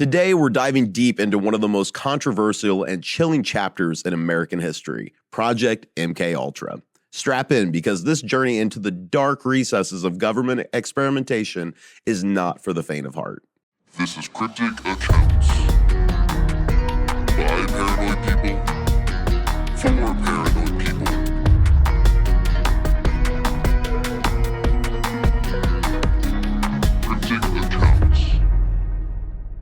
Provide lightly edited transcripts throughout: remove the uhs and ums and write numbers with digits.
Today, we're diving deep into one of the most controversial and chilling chapters in American history, Project MKUltra. Strap in, because this journey into the dark recesses of government experimentation is not for the faint of heart. This is Cryptic Accounts. By paranoid people, for paranoid people. Cryptic Accounts.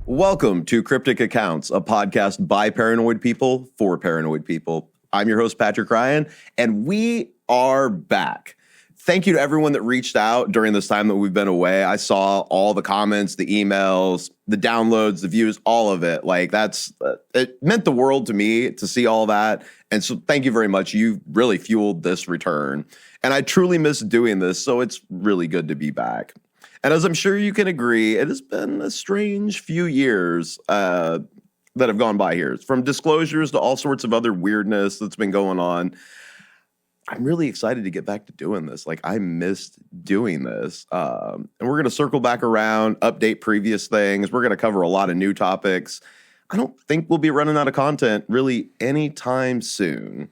Welcome to Cryptic Accounts, a podcast by paranoid people for paranoid people. I'm your host, Patrick Ryan, and we are back. Thank you to everyone that reached out during this time that we've been away. I saw all the comments, the emails, the downloads, the views, all of it. It meant the world to me to see all that. And so thank you very much. You really fueled this return. And I truly miss doing this, so it's really good to be back. And as I'm sure you can agree, it has been a strange few years that have gone by here. From disclosures to all sorts of other weirdness that's been going on. I'm really excited to get back to doing this. I missed doing this. And we're going to circle back around, update previous things. We're going to cover a lot of new topics. I don't think we'll be running out of content really anytime soon.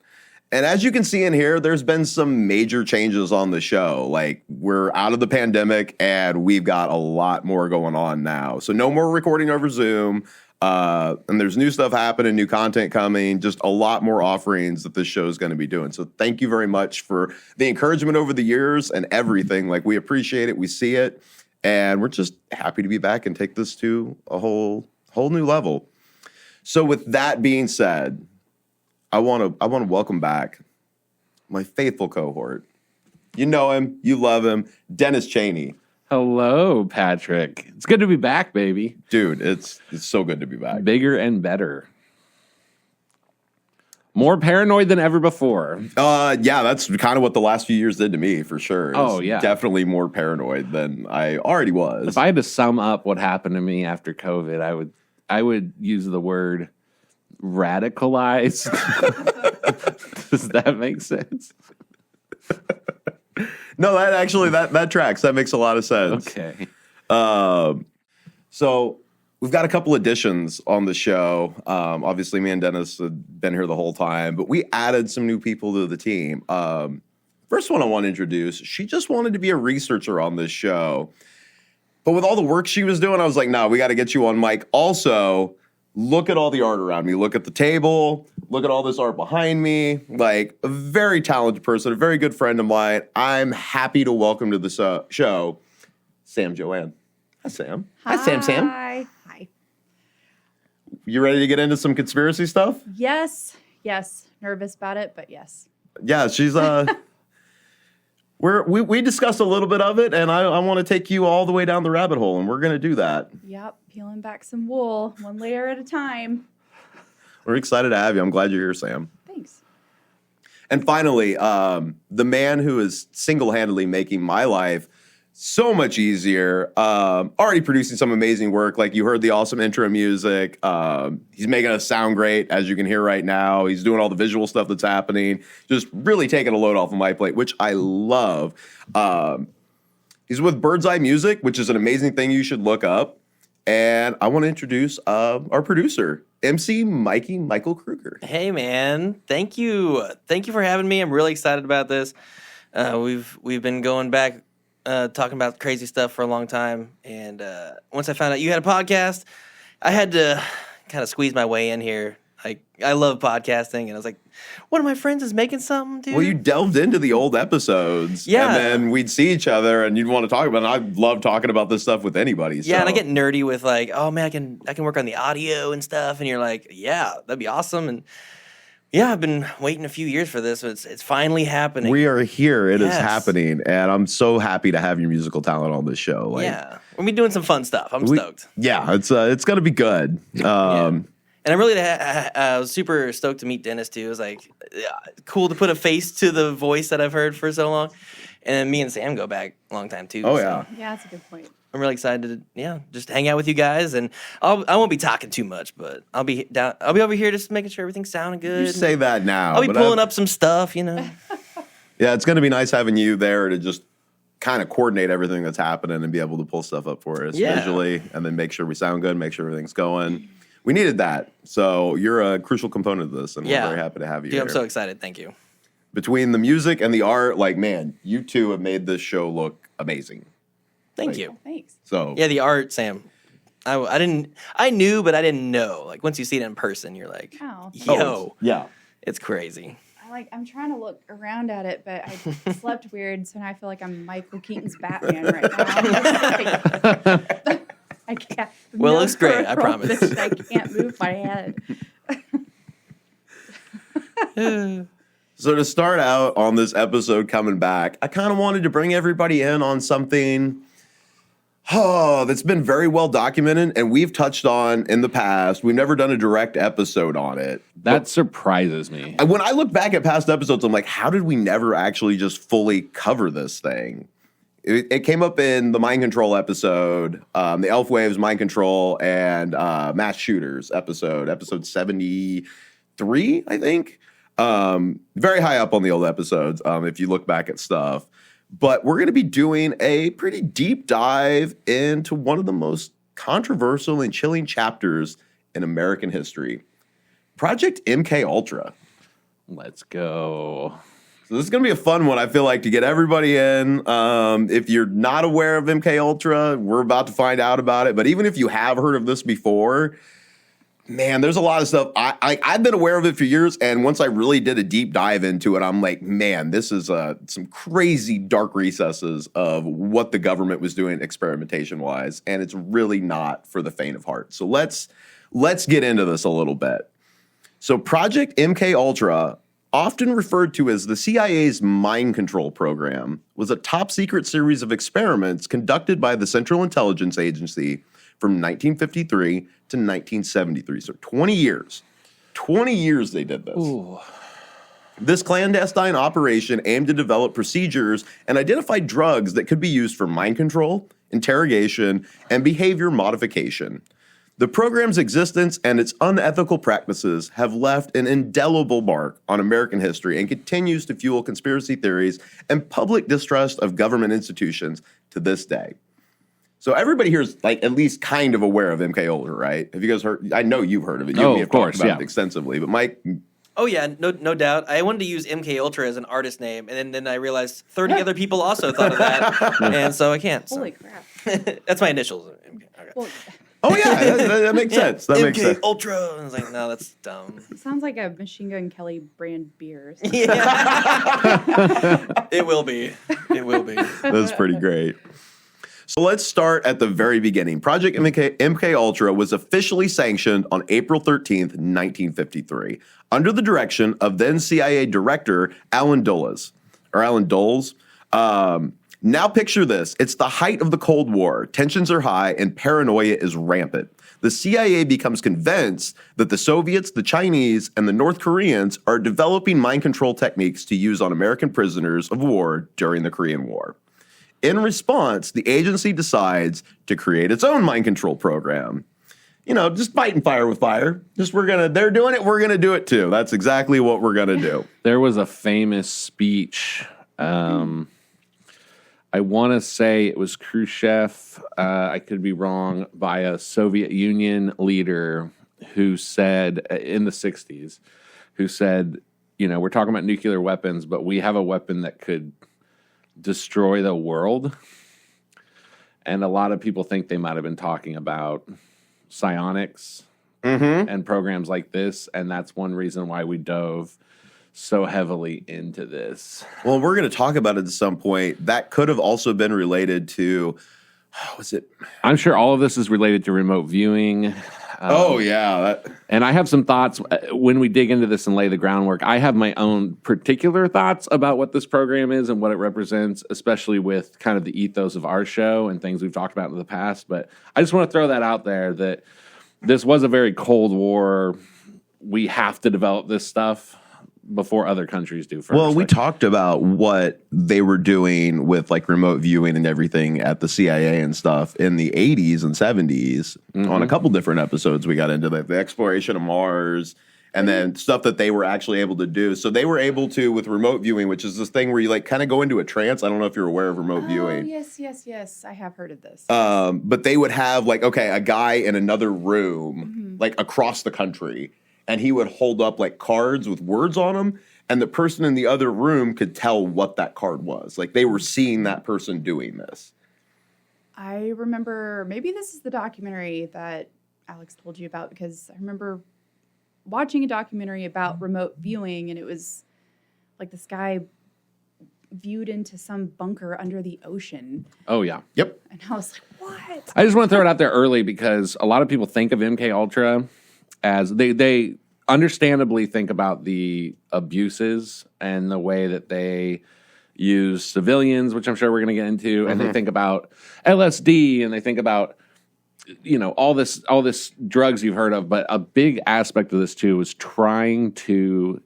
And as you can see in here, there's been some major changes on the show. We're out of the pandemic and we've got a lot more going on now. So no more recording over Zoom. And there's new stuff happening, new content coming, just a lot more offerings that this show is going to be doing. So thank you very much for the encouragement over the years and everything. We appreciate it. We see it. And we're just happy to be back and take this to a whole new level. So with that being said, I want to welcome back my faithful cohort. You know him, you love him, Dennis Cheney. Hello, Patrick. It's good to be back, baby. Dude, it's so good to be back. Bigger and better. More paranoid than ever before. Yeah, that's kind of what the last few years did to me, for sure. Oh, yeah. Definitely more paranoid than I already was. If I had to sum up what happened to me after COVID, I would use the word radicalized. Does that make sense? No, that tracks. That makes a lot of sense. Okay. So we've got a couple additions on the show. Obviously, me and Dennis have been here the whole time, but we added some new people to the team. First one I want to introduce, she just wanted to be a researcher on this show. But with all the work she was doing, I was like, no, we got to get you on mic. Also, look at all the art around me. Look at the table. Look at all this art behind me. A very talented person, a very good friend of mine. I'm happy to welcome to the show, Sam Joanne. Hi, Sam. Hi. Sam. Hi. You ready to get into some conspiracy stuff? Yes. Nervous about it, but yes. Yeah, she's we discussed a little bit of it, and I want to take you all the way down the rabbit hole, and we're going to do that. Yep, peeling back some wool, one layer at a time. We're excited to have you. I'm glad you're here, Sam. Thanks. And finally, the man who is single-handedly making my life so much easier, already producing some amazing work. You heard the awesome intro music. He's making us sound great, as you can hear right now. He's doing all the visual stuff that's happening. Just really taking a load off of my plate, which I love. He's with Bird's Eye Music, which is an amazing thing you should look up. And I want to introduce our producer, MC Michael Kruger. Hey, man. Thank you. Thank you for having me. I'm really excited about this. We've been going back talking about crazy stuff for a long time. And once I found out you had a podcast, I had to kind of squeeze my way in here. I love podcasting, and I was like, one of my friends is making something, dude. Well, you delved into the old episodes. Yeah. And then we'd see each other, and you'd want to talk about it. And I love talking about this stuff with anybody. Yeah, so. and I get nerdy with oh, man, I can work on the audio and stuff. And you're like, yeah, that'd be awesome. And yeah, I've been waiting a few years for this. So it's finally happening. We are here. It is Yes. happening. And I'm so happy to have your musical talent on this show. Yeah. We'll be doing some fun stuff. I'm stoked. Yeah, it's going to be good. Yeah. And I'm really I was super stoked to meet Dennis, too. It was cool to put a face to the voice that I've heard for so long. And me and Sam go back a long time, too. Oh, so yeah. Yeah, that's a good point. I'm really excited to, just hang out with you guys. And I won't be talking too much, but I'll be over here just making sure everything's sounding good. You say that now. I'll be pulling up some stuff, Yeah, it's going to be nice having you there to just kind of coordinate everything that's happening and be able to pull stuff up for us visually, and then make sure we sound good, make sure everything's going. We needed that. So you're a crucial component of this, and we're very happy to have you Dude, here. I'm so excited. Thank you. Between the music and the art, like, man, you two have made this show look amazing. Thank you. Thanks. So Yeah, the art, Sam. I knew, but I didn't know. Like, once you see it in person, you're like, Oh. yo, yeah. it's crazy. I'm trying to look around at it, but I slept weird, so now I feel like I'm Michael Keaton's Batman right now. I can't. Well, it looks great, I promise. I can't move my head. So to start out on this episode coming back, I kind of wanted to bring everybody in on something that's been very well documented, and we've touched on in the past. We've never done a direct episode on it. That surprises me. When I look back at past episodes, I'm like, how did we never actually just fully cover this thing? It came up in the mind control episode, the Elf Waves mind control and mass shooters episode 73, I think. Very high up on the old episodes, if you look back at stuff. But we're going to be doing a pretty deep dive into one of the most controversial and chilling chapters in American history, Project MKUltra. Let's go. So this is going to be a fun one, I feel like, to get everybody in. If you're not aware of MKUltra, we're about to find out about it. But even if you have heard of this before, man, there's a lot of stuff. I've been aware of it for years, and once I really did a deep dive into it, I'm like, man, this is some crazy dark recesses of what the government was doing experimentation-wise, and it's really not for the faint of heart. So let's get into this a little bit. So Project MKUltra, often referred to as the CIA's mind control program, was a top-secret series of experiments conducted by the Central Intelligence Agency from 1953 to 1973. So 20 years. 20 years they did this. Ooh. This clandestine operation aimed to develop procedures and identify drugs that could be used for mind control, interrogation, and behavior modification. The program's existence and its unethical practices have left an indelible mark on American history and continues to fuel conspiracy theories and public distrust of government institutions to this day. So everybody here is like at least kind of aware of MKUltra, right? Have you guys heard? I know you've heard of it. You and me have talked about it extensively. But Mike, Oh yeah, no doubt. I wanted to use MKUltra as an artist name, and then I realized 30 other people also thought of that, and so I can't. So. Holy crap. That's my initials. Okay. Well, oh yeah, that makes sense. That makes sense. MKUltra. I was like, no, that's dumb. it sounds like a Machine Gun Kelly brand beer. Yeah. It will be. It will be. That's pretty great. So let's start at the very beginning. Project MKUltra was officially sanctioned on April 13th, 1953, under the direction of then CIA Director Alan Dulles. Now picture this. It's the height of the Cold War. Tensions are high and paranoia is rampant. The CIA becomes convinced that the Soviets, the Chinese, and the North Koreans are developing mind control techniques to use on American prisoners of war during the Korean War. In response, the agency decides to create its own mind control program. You know, just fighting fire with fire. They're doing it, we're gonna do it too. That's exactly what we're gonna do. There was a famous speech. I want to say it was Khrushchev. I could be wrong, by a Soviet Union leader who said in the 60s, who said, you know, we're talking about nuclear weapons, but we have a weapon that could destroy the world. And a lot of people think they might have been talking about psionics and programs like this. And that's one reason why we dove so heavily into this. Well, we're going to talk about it at some point. That could have also been related to, I'm sure all of this is related to remote viewing. And I have some thoughts when we dig into this and lay the groundwork. I have my own particular thoughts about what this program is and what it represents, especially with kind of the ethos of our show and things we've talked about in the past. But I just want to throw that out there that this was a very Cold War. We have to develop this stuff before other countries do first. Well, we talked about what they were doing with like remote viewing and everything at the CIA and stuff in the 80s and 70s on a couple different episodes. We got into the exploration of Mars and then stuff that they were actually able to do. So they were able to, with remote viewing, which is this thing where you like kind of go into a trance. I don't know if you're aware of remote viewing. Yes. I have heard of this. But they would have like, okay, a guy in another room, like across the country, and he would hold up like cards with words on them, and the person in the other room could tell what that card was. Like they were seeing that person doing this. I remember, maybe this is the documentary that Alex told you about, because I remember watching a documentary about remote viewing, and it was like this guy viewed into some bunker under the ocean. Oh, yeah. Yep. And I was like, what? I just want to throw it out there early because a lot of people think of MKUltra as they understandably think about the abuses and the way that they use civilians, which I'm sure we're going to get into, and they think about LSD, and they think about all this drugs you've heard of. But a big aspect of this too is trying to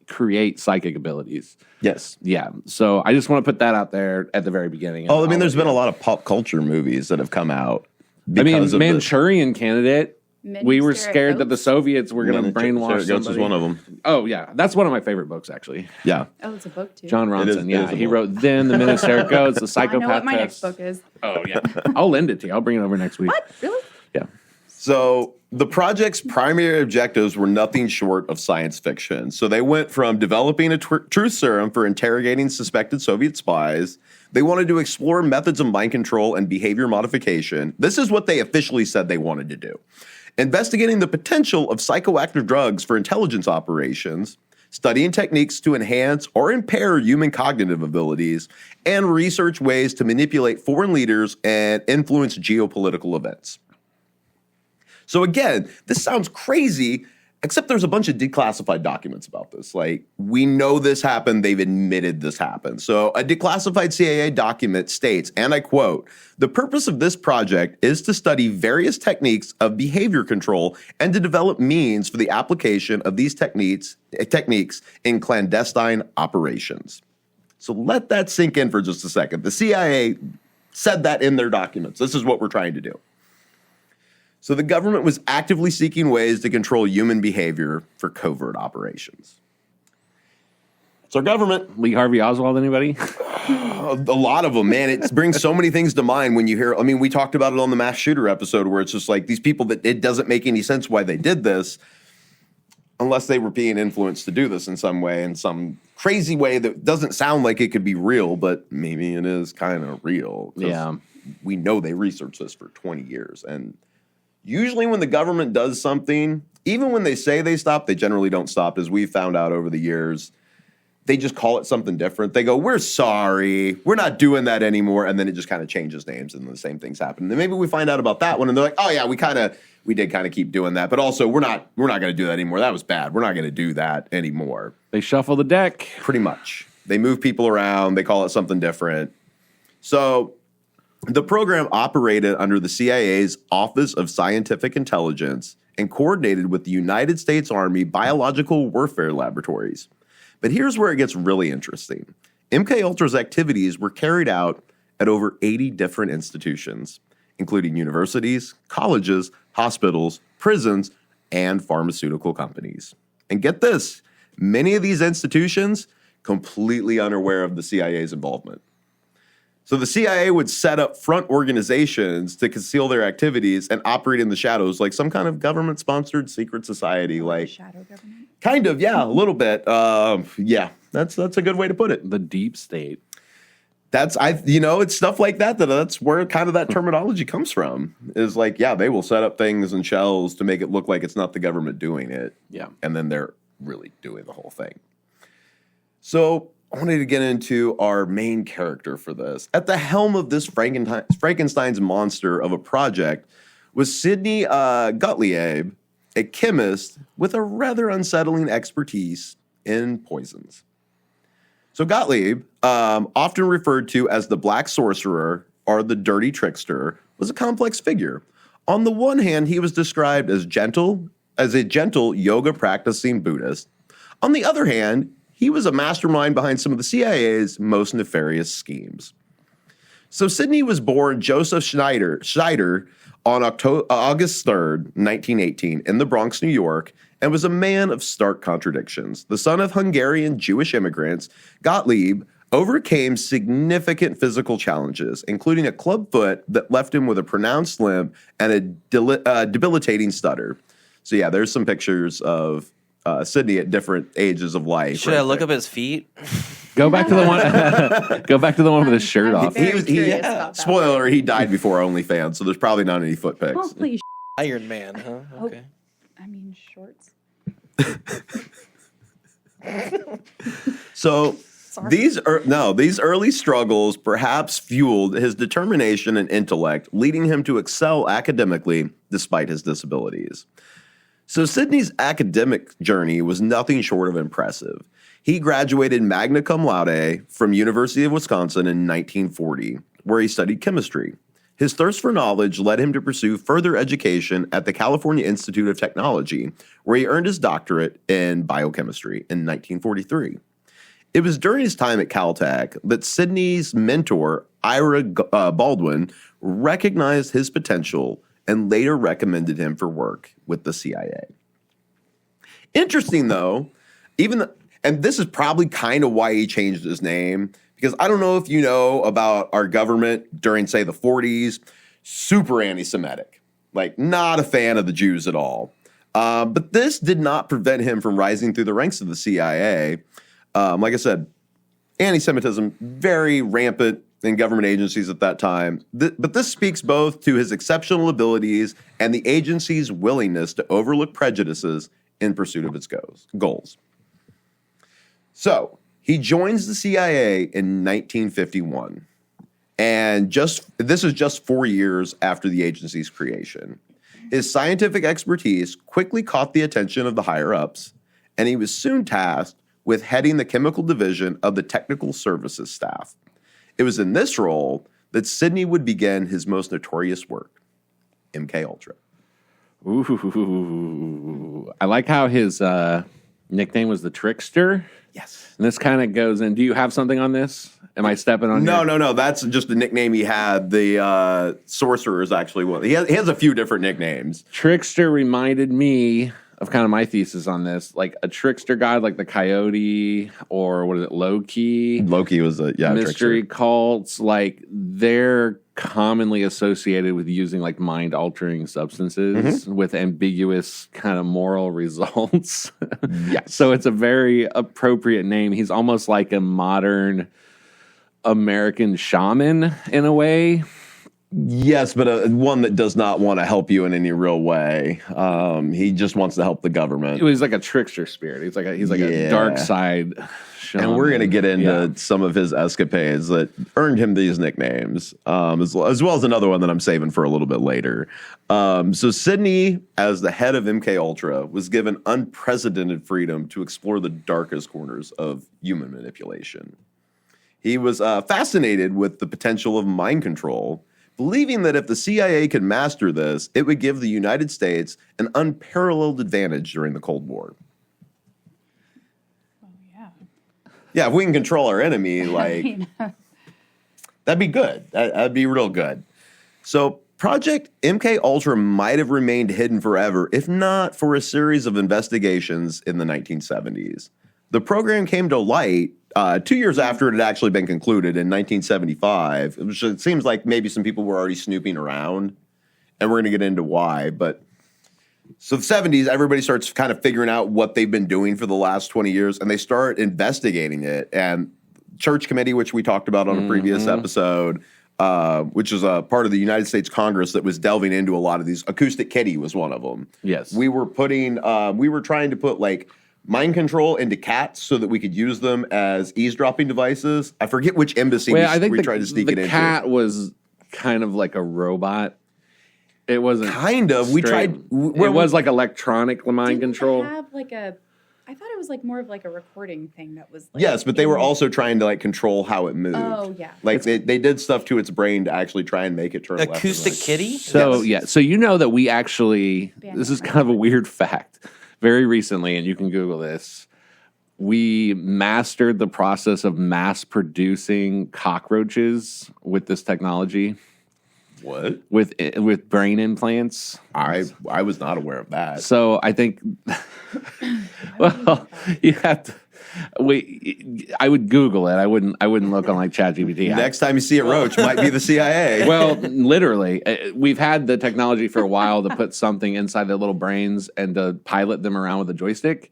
create psychic abilities. Yes. Yeah. So I just want to put that out there at the very beginning. Oh, I mean, there's been a lot of pop culture movies that have come out. Manchurian Candidate. We were Minister scared that the Goats? Soviets were going to brainwash Goats somebody. is one of them. Oh, yeah. That's one of my favorite books, actually. Yeah. Oh, it's a book too. John It is- Ronson, it yeah. is a He book. wrote Then, The Minister Goats, The I Psychopath know what my next Test. book is. Oh, yeah. I'll lend it to you. I'll bring it over next week. What? Really? Yeah. So the project's primary objectives were nothing short of science fiction. So they went from developing a truth serum for interrogating suspected Soviet spies. They wanted to explore methods of mind control and behavior modification. This is what they officially said they wanted to do. Investigating the potential of psychoactive drugs for intelligence operations, studying techniques to enhance or impair human cognitive abilities, and research ways to manipulate foreign leaders and influence geopolitical events. So again, this sounds crazy, except there's a bunch of declassified documents about this. Like, we know this happened. They've admitted this happened. So a declassified CIA document states, and I quote, "The purpose of this project is to study various techniques of behavior control and to develop means for the application of these techniques in clandestine operations." So let that sink in for just a second. The CIA said that in their documents. This is what we're trying to do. So the government was actively seeking ways to control human behavior for covert operations. It's our government. Lee Harvey Oswald, anybody? A lot of them, man. It brings so many things to mind when you hear, I mean, we talked about it on the mass shooter episode where it's just like these people that it doesn't make any sense why they did this unless they were being influenced to do this in some way, in some crazy way that doesn't sound like it could be real, but maybe it is kind of real. 'Cause Yeah. we know they researched this for 20 years. And usually when the government does something, even when they say they stop, they generally don't stop, as we've found out over the years. They just call it something different. They go, "We're sorry, we're not doing that anymore," and then it just kind of changes names, and the same things happen. And then maybe we find out about that one, and they're like, "Oh yeah, we did kind of keep doing that, but also we're not going to do that anymore. That was bad. We're not going to do that anymore." They shuffle the deck. Pretty much, they move people around. They call it something different. So the program operated under the CIA's Office of Scientific Intelligence and coordinated with the United States Army Biological Warfare Laboratories. But here's where it gets really interesting. MKUltra's activities were carried out at over 80 different institutions, including universities, colleges, hospitals, prisons, and pharmaceutical companies. And get this, many of these institutions completely unaware of the CIA's involvement. So the CIA would set up front organizations to conceal their activities and operate in the shadows like some kind of government-sponsored secret society. Like, Shadow government. kind of, yeah, a little bit. Yeah, that's a good way to put it. The deep state. It's stuff like that that's where kind of that terminology comes from. Is like, yeah, they will set up things and shells to make it look like it's not the government doing it. Yeah. And then they're really doing the whole thing. So I wanted to get into our main character for this. At the helm of this Frankenstein's monster of a project was Sidney Gottlieb, a chemist with a rather unsettling expertise in poisons. So Gottlieb, often referred to as the Black Sorcerer or the Dirty Trickster, was a complex figure. On the one hand, he was described as a gentle yoga practicing Buddhist. On the other hand, he was a mastermind behind some of the CIA's most nefarious schemes. So Sidney was born Joseph Schneider on August 3rd, 1918, in the Bronx, New York, and was a man of stark contradictions. The son of Hungarian Jewish immigrants, Gottlieb overcame significant physical challenges, including a club foot that left him with a pronounced limp and a debilitating stutter. So yeah, there's some pictures of Sidney at different ages of life. Should I look up his feet? Go back to the one. Go back to the one with his shirt off. Very curious about that. Spoiler: he died before OnlyFans, so there's probably not any foot pics. Holy Iron Man, huh? Okay. I mean, shorts. So these early struggles perhaps fueled his determination and intellect, leading him to excel academically despite his disabilities. So Sidney's academic journey was nothing short of impressive. He graduated magna cum laude from University of Wisconsin in 1940, where he studied chemistry. His thirst for knowledge led him to pursue further education at the California Institute of Technology, where he earned his doctorate in biochemistry in 1943. It was during his time at Caltech that Sidney's mentor, Ira Baldwin, recognized his potential and later recommended him for work with the CIA. Interesting, though, and this is probably kind of why he changed his name, because I don't know if you know about our government during, say, the 40s, super anti-Semitic, like not a fan of the Jews at all. But this did not prevent him from rising through the ranks of the CIA. Like I said, anti-Semitism, very rampant in government agencies at that time. But this speaks both to his exceptional abilities and the agency's willingness to overlook prejudices in pursuit of its goals. So he joins the CIA in 1951. And this is just 4 years after the agency's creation. His scientific expertise quickly caught the attention of the higher-ups, and he was soon tasked with heading the chemical division of the technical services staff. It was in this role that Sidney would begin his most notorious work, MKUltra. Ooh, I like how his nickname was the Trickster. Yes. And this kind of goes in. Do you have something on this? Am I stepping on? No. That's just the nickname he had. The Sorcerer is actually one. He has a few different nicknames. Trickster reminded me of kind of my thesis on this, like a trickster god, like the Coyote, or what is it, Loki? Loki was a mystery trickster. Cults. Like they're commonly associated with using like mind altering substances with ambiguous kind of moral results. Yes. So it's a very appropriate name. He's almost like a modern American shaman in a way. Yes, but one that does not want to help you in any real way. He just wants to help the government. He's like a trickster spirit. He's like a dark side shaman. And we're going to get into some of his escapades that earned him these nicknames, as well as another one that I'm saving for a little bit later. So Sidney, as the head of MKUltra, was given unprecedented freedom to explore the darkest corners of human manipulation. He was fascinated with the potential of mind control, believing that if the CIA could master this, it would give the United States an unparalleled advantage during the Cold War. Oh, yeah. Yeah, if we can control our enemy, like, that'd be good. That'd be real good. So Project MKUltra might have remained hidden forever, if not for a series of investigations in the 1970s. The program came to light 2 years after it had actually been concluded in 1975. It seems like maybe some people were already snooping around, and we're going to get into why. But so the 70s, everybody starts kind of figuring out what they've been doing for the last 20 years, and they start investigating it. And Church Committee, which we talked about on a previous episode, which is a part of the United States Congress that was delving into a lot of these. Acoustic Kitty was one of them. Yes. We were trying to put like mind control into cats so that we could use them as eavesdropping devices. I forget which embassy we tried to sneak it into. The cat was kind of like a robot. It wasn't kind of. We tried. It was like electronic mind control. Have like I thought it was like more of like a recording thing that was. Like, yes, but they were also trying to like control how it moved. Oh yeah. Like they did stuff to its brain to actually try and make it turn left and Acoustic right. Kitty? So so you know that we actually, this is kind of a weird fact, very recently, and you can Google this, we mastered the process of mass producing cockroaches with this technology. What? with brain implants. I was not aware of that. So I think, well, you have to. I would Google it. I wouldn't look on like ChatGPT. Next time you see a roach, might be the CIA. Well, literally, we've had the technology for a while to put something inside their little brains and to pilot them around with a joystick.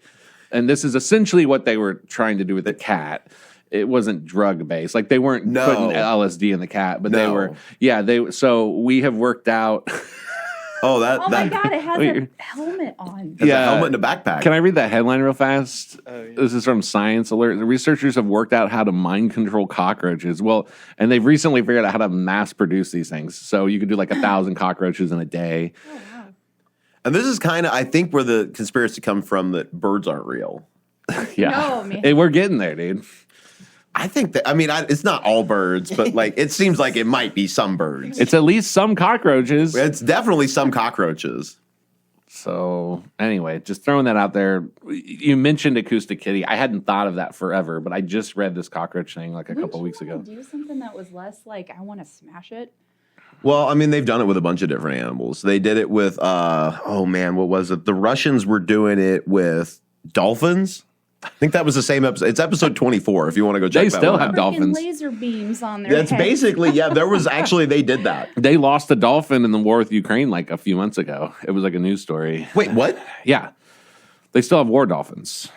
And this is essentially what they were trying to do with the cat. It wasn't drug based. Like they weren't putting LSD in the cat, but they were. Yeah, so we have worked out. Oh my God, it has a helmet on. It's a helmet and a backpack. Can I read that headline real fast? Oh, yeah. This is from Science Alert. The researchers have worked out how to mind control cockroaches. Well, and they've recently figured out how to mass produce these things. So you could do like 1,000 cockroaches in a day. Oh, wow. And this is kind of, I think, where the conspiracy comes from that birds aren't real. Yeah. No, man. Hey, we're getting there, dude. I think that, I mean, it's not all birds, but like it seems like it might be some birds. It's at least some cockroaches. It's definitely some cockroaches. So anyway, just throwing that out there. You mentioned acoustic kitty. I hadn't thought of that forever, but I just read this cockroach thing like a couple weeks ago. Do something that was less like I want to smash it. Well, I mean, they've done it with a bunch of different animals. They did it with, oh man, what was it? The Russians were doing it with dolphins. I think that was the same episode. It's episode 24 if you want to go check that They still one have out. dolphins. Laser beams on their That's heads. basically, yeah, there was actually, they did that. They lost a dolphin in the war with Ukraine like a few months ago. It was like a news story. Wait, what? Yeah. They still have war dolphins.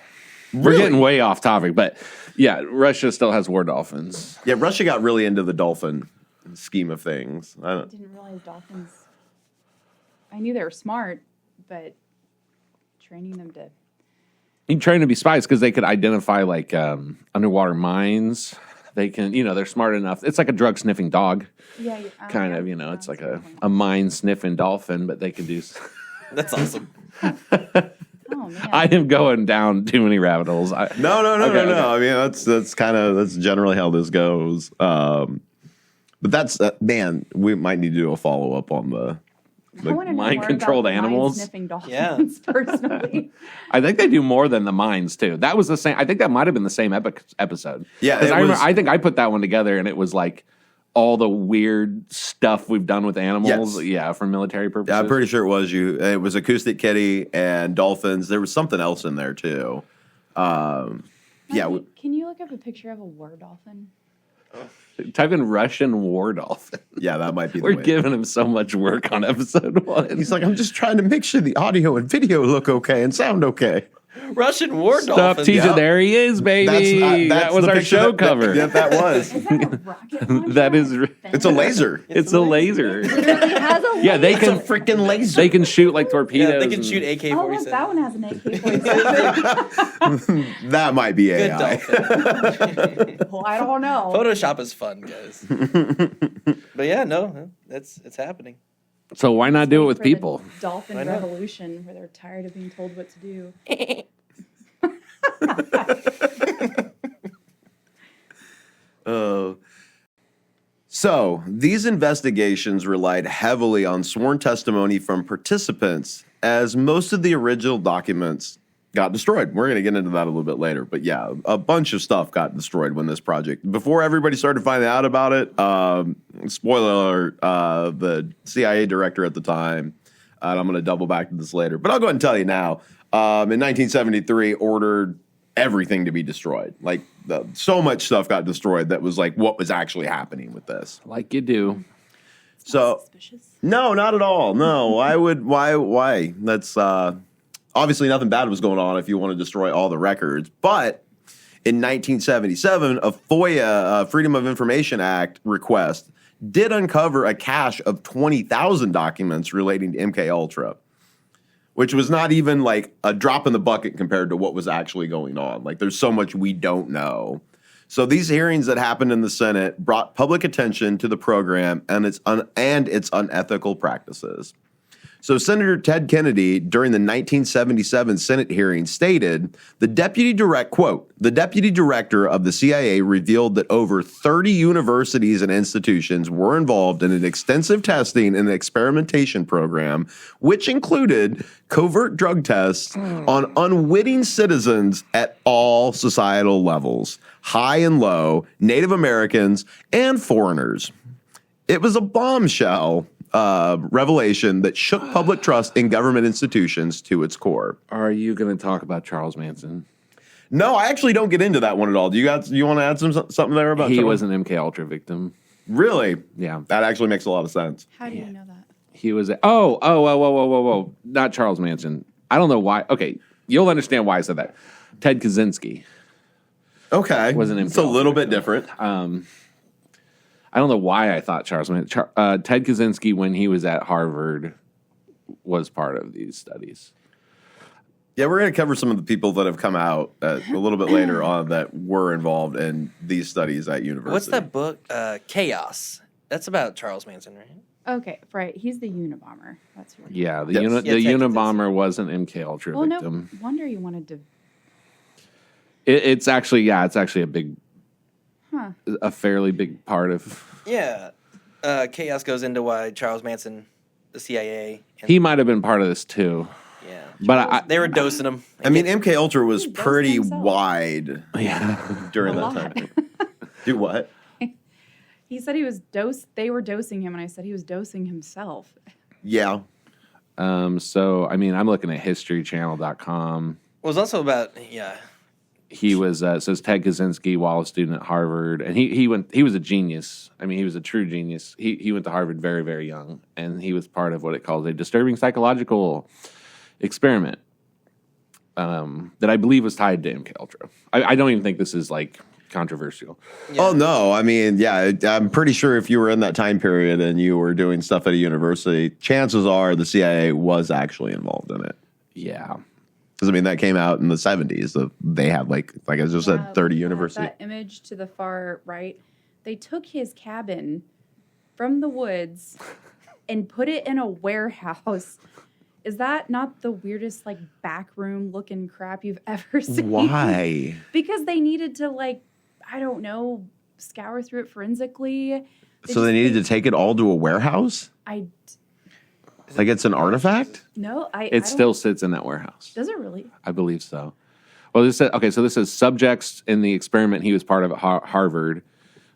We're Really? getting way off topic, but yeah, Russia still has war dolphins. Yeah, Russia got really into the dolphin scheme of things. I I don't, didn't realize dolphins. I knew they were smart, but training them to. You can train to be spies because they could identify like underwater mines. They can, they're smart enough. It's like a drug sniffing dog, Yeah, kind of. It's like a mine sniffing dolphin, but they can do. That's awesome. Oh man. I am going down too many rabbit holes. no. Okay. I mean, that's generally how this goes. But that's man, we might need to do a follow up on the. I wanna know mind more controlled about animals? Mind-sniffing dolphins, Yeah. personally. I think they do more than the mines too. That was the same. I think that might have been the same episode. Yeah, 'Cause it I remember. was- I think I put that one together, and it was like all the weird stuff we've done with animals. Yes. Yeah, for military purposes. Yeah, I'm pretty sure it was you. It was acoustic kitty and dolphins. There was something else in there too. Yeah, Mikey, can you look up a picture of a war dolphin? Type in Russian war dolphin. yeah, that might be. We're the way. giving him so much work on episode 1. He's like, I'm just trying to make sure the audio and video look okay and sound okay. Russian war Stop dolphins. teasing. Yeah. There he is, baby. That's that was the our picture show that- cover. That was. Is that a rocket launcher? That is- on a It's a fin? laser. It's a laser. It literally has a Yeah, they laser. can freaking laser. They can shoot like torpedoes. Yeah, they can and- shoot AK-47. Oh, look, that one has an AK-47. That might be Good AI. dolphin. Well, I don't know. Photoshop is fun, guys. But yeah, no, it's happening. So why not do it Wait with for the people? Dolphin I know. revolution, where they're tired of being told what to do. So these investigations relied heavily on sworn testimony from participants, as most of the original documents got destroyed. We're going to get into that a little bit later, but yeah, a bunch of stuff got destroyed when this project, before everybody started finding out about it. Spoiler alert, the CIA director at the time, and I'm going to double back to this later, but I'll go ahead and tell you now, in 1973 ordered everything to be destroyed. Like so much stuff got destroyed that was like what was actually happening with this. Like you do. So Suspicious. no, not at all. No, why? That's obviously nothing bad was going on if you want to destroy all the records. But in 1977, a FOIA, Freedom of Information Act request did uncover a cache of 20,000 documents relating to MKUltra, which was not even like a drop in the bucket compared to what was actually going on. Like there's so much we don't know. So these hearings that happened in the Senate brought public attention to the program and its unethical practices. So Senator Ted Kennedy, during the 1977 Senate hearing, stated, the deputy director of the CIA revealed that over 30 universities and institutions were involved in an extensive testing and experimentation program, which included covert drug tests on unwitting citizens at all societal levels, high and low, Native Americans, and foreigners. It was a bombshell revelation that shook public trust in government institutions to its core. Are you going to talk about Charles Manson? No, I actually don't get into that one at all. Do you want to add something there about He Charles? was an MKUltra victim. Really? Yeah. That actually makes a lot of sense. How do you know that? He was whoa. Not Charles Manson. I don't know why. Okay, you'll understand why I said that. Ted Kaczynski. Okay. Was an It's a little bit different. I don't know why I thought Charles Manson. Ted Kaczynski, when he was at Harvard, was part of these studies. Yeah, we're going to cover some of the people that have come out a little bit later on that were involved in these studies at university. What's that book? Chaos. That's about Charles Manson, right? Okay, right. He's the Unabomber. That's who. Yeah, the Yes. the Ted Kaczynski. Unabomber was an MKUltra Well, no victim. wonder you wanted to. It's actually a big, Huh. a fairly big part of. Yeah. Chaos goes into why Charles Manson, the CIA. And, He might have been part of this too, yeah. but They were dosing him. I mean, MK Ultra was He does pretty himself. wide yeah. during A that lot. time. Do what? He said he was they were dosing him, and I said he was dosing himself. Yeah. So I mean, I'm looking at historychannel.com. It was also about, yeah. He was says Ted Kaczynski, while a student at Harvard, and he was a genius. I mean, he was a true genius. He went to Harvard very, very young, and he was part of what it calls a disturbing psychological experiment that I believe was tied to MKUltra. I don't even think this is like controversial. Yeah. Oh, no. I mean, yeah, I'm pretty sure if you were in that time period and you were doing stuff at a university, chances are the CIA was actually involved in it. Yeah. Because, I mean, that came out in the 70s. So they had, like I just said, 30 universities. That image to the far right, they took his cabin from the woods and put it in a warehouse. Is that not the weirdest, like, back room looking crap you've ever seen? Why? Because they needed to, like, I don't know, scour through it forensically. So they needed to take it all to a warehouse? Like it's an artifact? No, I It don't- still sits in that warehouse. Does it really? I believe so. Well, this says, okay, so this says subjects in the experiment he was part of at Harvard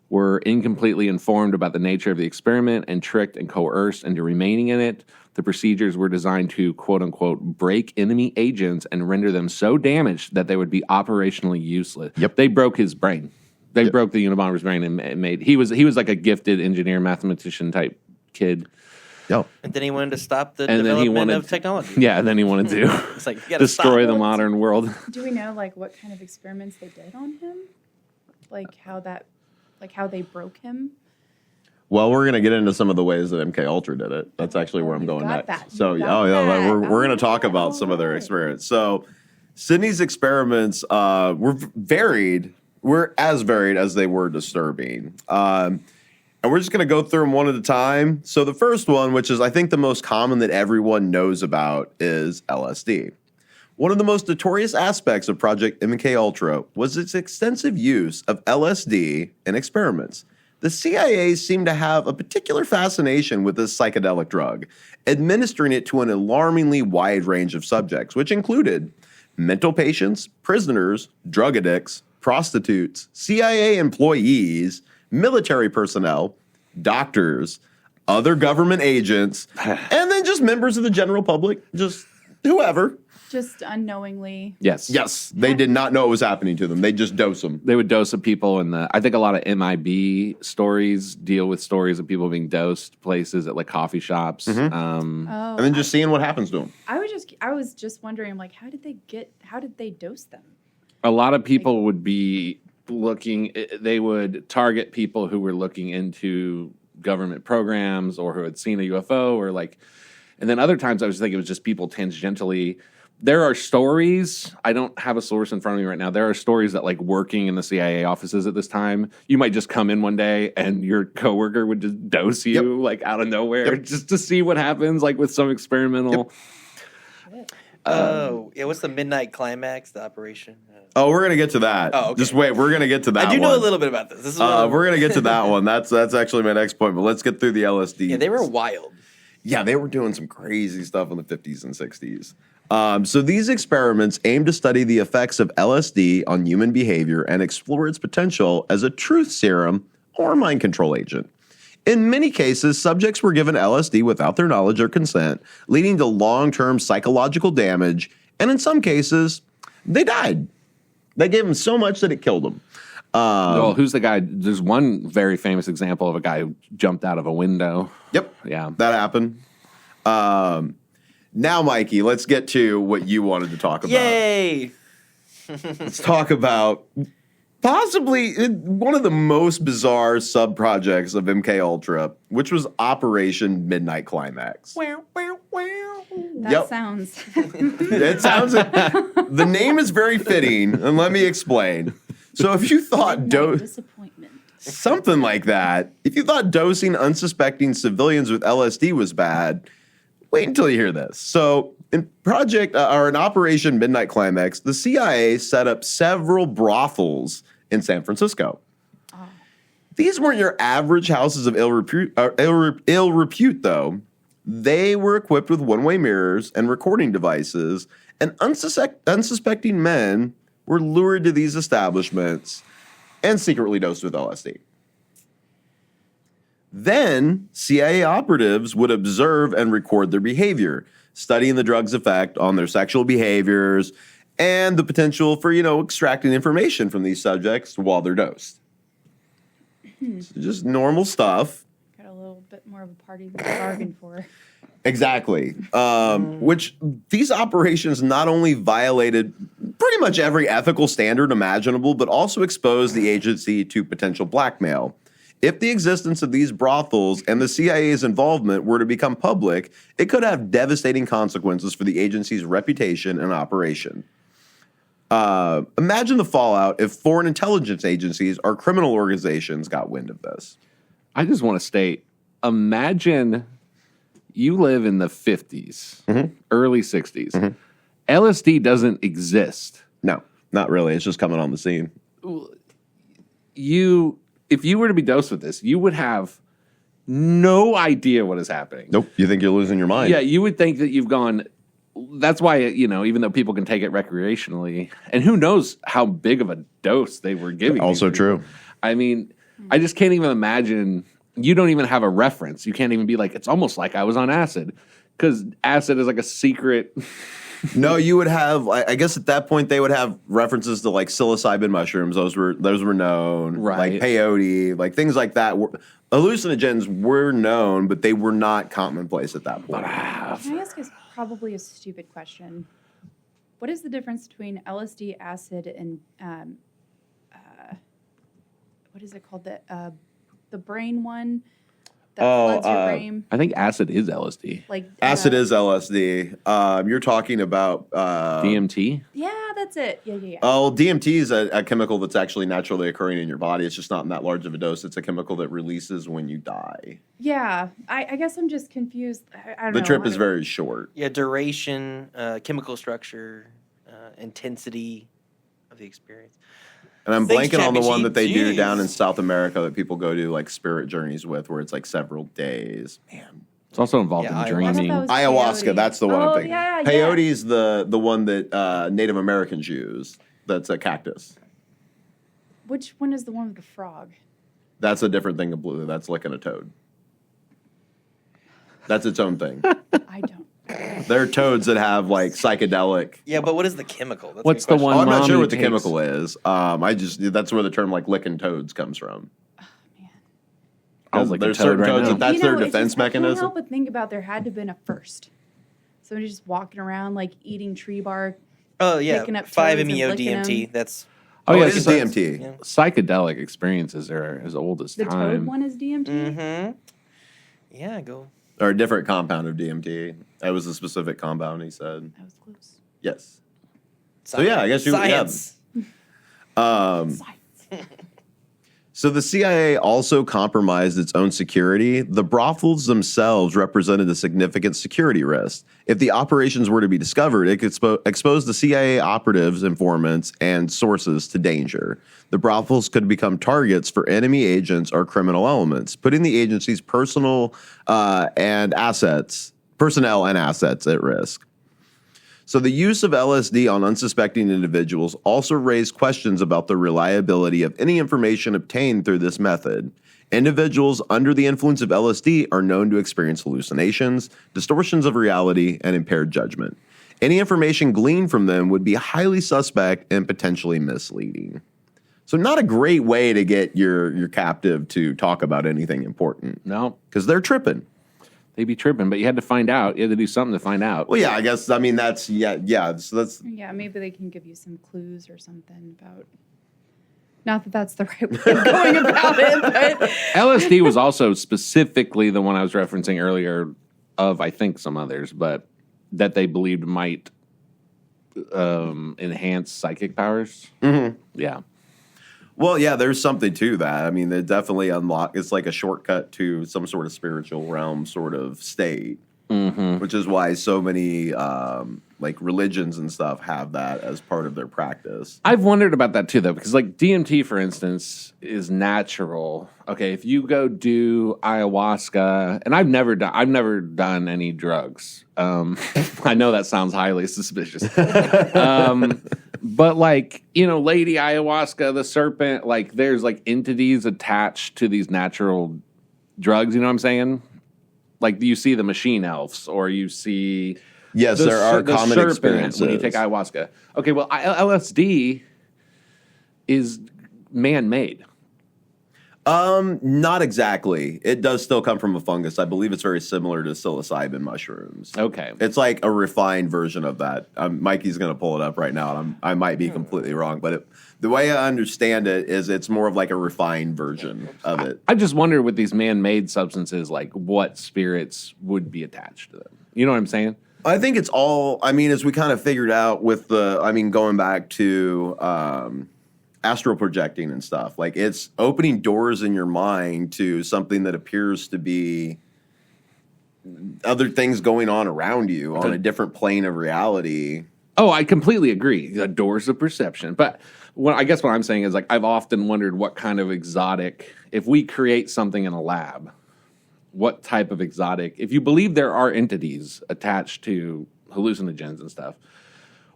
were incompletely informed about the nature of the experiment and tricked and coerced into remaining in it. The procedures were designed to, quote unquote, break enemy agents and render them so damaged that they would be operationally useless. Yep. They broke his brain. They broke the Unabomber's brain and made he was like a gifted engineer, mathematician type kid. Yep. And then he wanted to stop the And then he development wanted of technology. Yeah, and then he wanted to It's like, you gotta destroy stop. the modern world. Do we know, like, what kind of experiments they did on him? Like how they broke him? Well, we're going to get into some of the ways that MK Ultra did it. That's actually where I'm You going got next. that. So, You got yeah, that. we're going to talk Alright, about some of their alright. experiments. So, Sidney's experiments were varied. Were as varied as they were disturbing. And we're just going to go through them one at a time. So, the first one, which is I think the most common that everyone knows about, is LSD. One of the most notorious aspects of Project MKUltra was its extensive use of LSD in experiments. The CIA seemed to have a particular fascination with this psychedelic drug, administering it to an alarmingly wide range of subjects, which included mental patients, prisoners, drug addicts, prostitutes, CIA employees, military personnel, doctors, other government agents, and then just members of the general public, just whoever. Just unknowingly. Yes. They did not know what was happening to them. They just dose them. They would dose of people, and I think a lot of MIB stories deal with stories of people being dosed places at like coffee shops. Oh, And then just seeing what happens to them. I was just wondering, like, how did they dose them? A lot of people would be looking. They would target people who were looking into government programs or who had seen a UFO or like. And then other times I was thinking it was just people tangentially. There are stories, I don't have a source in front of me right now. There are stories that like working in the CIA offices at this time, you might just come in one day and your coworker would just dose you like out of nowhere just to see what happens, like with some experimental. Oh, yeah. What's the midnight climax? The operation. Oh, we're gonna get to that. Oh, okay. Just wait. We're gonna get to that. I do one. know a little bit about this. This is We're gonna get to that one. That's actually my next point. But let's get through the LSD. yeah. They were wild. Yeah, they were doing some crazy stuff in the 50s and 60s. So these experiments aim to study the effects of LSD on human behavior and explore its potential as a truth serum or mind control agent. In many cases, subjects were given LSD without their knowledge or consent, leading to long-term psychological damage, and in some cases, they died. They gave them so much that it killed them. Well, who's the guy? There's one very famous example of a guy who jumped out of a window. Yep. Yeah. That happened. Now, Mikey, let's get to what you wanted to talk about. Yay! Let's talk about possibly one of the most bizarre sub-projects of MKUltra, which was Operation Midnight Climax. That sounds. It sounds. The name is very fitting, and let me explain. So, if you thought Disappointment. something like that, if you thought dosing unsuspecting civilians with LSD was bad, wait until you hear this. So, in Operation Midnight Climax, the CIA set up several brothels in San Francisco. These weren't your average houses of ill repute, though. They were equipped with one-way mirrors and recording devices, and unsuspecting men were lured to these establishments and secretly dosed with LSD. Then, CIA operatives would observe and record their behavior, studying the drug's effect on their sexual behaviors and the potential for, extracting information from these subjects while they're dosed. So just normal stuff. Got a little bit more of a party than I bargained for. Exactly. Which these operations not only violated pretty much every ethical standard imaginable, but also exposed the agency to potential blackmail. If the existence of these brothels and the CIA's involvement were to become public, it could have devastating consequences for the agency's reputation and operation. Imagine the fallout if foreign intelligence agencies or criminal organizations got wind of this. I just want to state, imagine you live in the 50s, early 60s. LSD doesn't exist. No, not really. It's just coming on the scene. If you were to be dosed with this, you would have no idea what is happening. Nope. You think you're losing your mind? Yeah, you would think that you've gone. That's why, even though people can take it recreationally, and who knows how big of a dose they were giving. Also true. I mean, I just can't even imagine. You don't even have a reference. You can't even be like, it's almost like I was on acid. Because acid is like a secret. No, you would have. I guess at that point they would have references to like psilocybin mushrooms. Those were known, Right. Like peyote, like things like that. Hallucinogens were known, but they were not commonplace at that point. Can I ask probably a stupid question? What is the difference between LSD, acid, and what is it called? The brain one that floods your brain. I think acid is LSD. Like Acid is LSD. You're talking about DMT? Yeah, that's it. Yeah. Oh, DMT is a chemical that's actually naturally occurring in your body. It's just not in that large of a dose. It's a chemical that releases when you die. Yeah, I guess I'm just confused. I don't know. The trip is very short. Yeah, duration, chemical structure, intensity of the experience. And I'm Thanks, blanking on the one Chappie that they do Jeez. down in South America that people go to like spirit journeys with, where it's like several days. Man, It's also involved Yeah, in ayahuasca. dreaming. I thought ayahuasca. peyote. That's the one I'm thinking. Yeah. Peyote's the one that Native Americans use. That's a cactus. Which one is the one with the frog? That's a different thing completely. That's licking a toad. That's its own thing. I don't. There are toads that have like psychedelic. Yeah, but what is the chemical? That's a What's good the question. one? I'm not Mommy sure what the takes. chemical is. That's where the term like licking toads comes from. I'll lick a There's toad certain right toads now. that that's their it's defense just, I can't mechanism. help but think about there had to have been a first. Somebody just walking around like eating tree bark. Oh, yeah. Picking up 5-MeO toads and licking DMT. them. That's. Oh, Oh, yeah, it is so DMT. Yeah. psychedelic experiences are as old as The time. toad one is DMT. Mm-hmm. Yeah, go. Or a different compound of DMT. That was a specific compound, he said. That was close. Yes. So, yeah, I guess you- yeah. Science. Science. So the CIA also compromised its own security. The brothels themselves represented a significant security risk. If the operations were to be discovered, it could expose the CIA operatives, informants, and sources to danger. The brothels could become targets for enemy agents or criminal elements, putting the agency's personnel and assets at risk. So the use of LSD on unsuspecting individuals also raised questions about the reliability of any information obtained through this method. Individuals under the influence of LSD are known to experience hallucinations, distortions of reality, and impaired judgment. Any information gleaned from them would be highly suspect and potentially misleading. So not a great way to get your captive to talk about anything important. No, Because they're tripping. they'd be tripping, but you had to find out. You had to do something to find out. Well, yeah, I guess, I mean, that's. So that's. Yeah, maybe they can give you some clues or something about. Not that that's the right way of going about it, but LSD was also specifically the one I was referencing earlier of, I think, some others, but that they believed might enhance psychic powers. Mm-hmm. Yeah. Well, yeah, there's something to that. I mean, they definitely unlock. It's like a shortcut to some sort of spiritual realm sort of state, which is why so many like religions and stuff have that as part of their practice. I've wondered about that too, though, because like DMT, for instance, is natural. Okay, if you go do ayahuasca, and I've never done any drugs. I know that sounds highly suspicious, but like Lady Ayahuasca, the serpent, like there's like entities attached to these natural drugs. You know what I'm saying? Like you see the machine elves, or you see. Yes, there are the common serpent experiences when you take ayahuasca. Okay, well, LSD is man-made. Not exactly. It does still come from a fungus. I believe it's very similar to psilocybin mushrooms. Okay. It's like a refined version of that. Mikey's going to pull it up right now, and I might be completely wrong, but the way I understand it is it's more of like a refined version of it. I just wonder with these man-made substances, like what spirits would be attached to them. You know what I'm saying? I think it's all, I mean, as we kind of figured out with going back to astral projecting and stuff, like it's opening doors in your mind to something that appears to be other things going on around you on a different plane of reality. Oh, I completely agree. The doors of perception. But I guess what I'm saying is like I've often wondered what kind of exotic, if we create something in a lab, what type of exotic, if you believe there are entities attached to hallucinogens and stuff,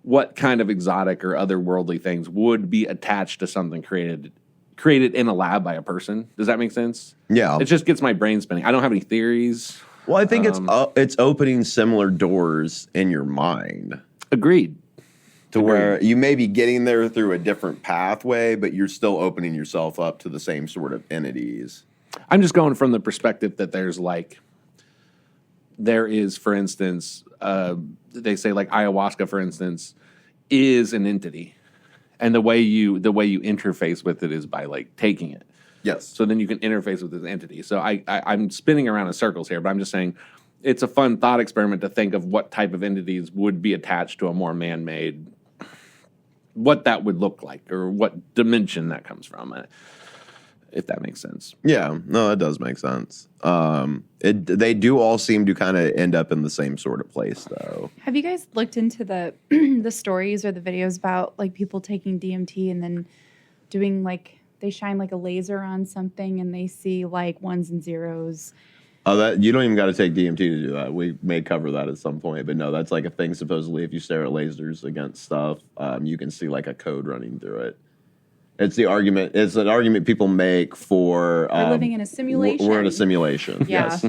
what kind of exotic or otherworldly things would be attached to something created in a lab by a person? Does that make sense? Yeah. It just gets my brain spinning. I don't have any theories. Well, I think it's opening similar doors in your mind. Agreed. To where you may be getting there through a different pathway, but you're still opening yourself up to the same sort of entities. I'm just going from the perspective that there is, for instance, they say like ayahuasca, for instance, is an entity, and the way you interface with it is by like taking it. Yes. So then you can interface with this entity. So I'm spinning around in circles here, but I'm just saying it's a fun thought experiment to think of what type of entities would be attached to a more man-made, what that would look like, or what dimension that comes from. If that makes sense. Yeah, no, that does make sense. They do all seem to kind of end up in the same sort of place, though. have you guys looked into the the stories or the videos about like people taking DMT and then doing like they shine like a laser on something and they see like ones and zeros? Oh, that you don't even got to take DMT to do that. We may cover that at some point, but no, that's like a thing. Supposedly, if you stare at lasers against stuff, you can see like a code running through it. It's the argument. It's an argument people make for We're living in a simulation. We're in a simulation. Yeah. Yes,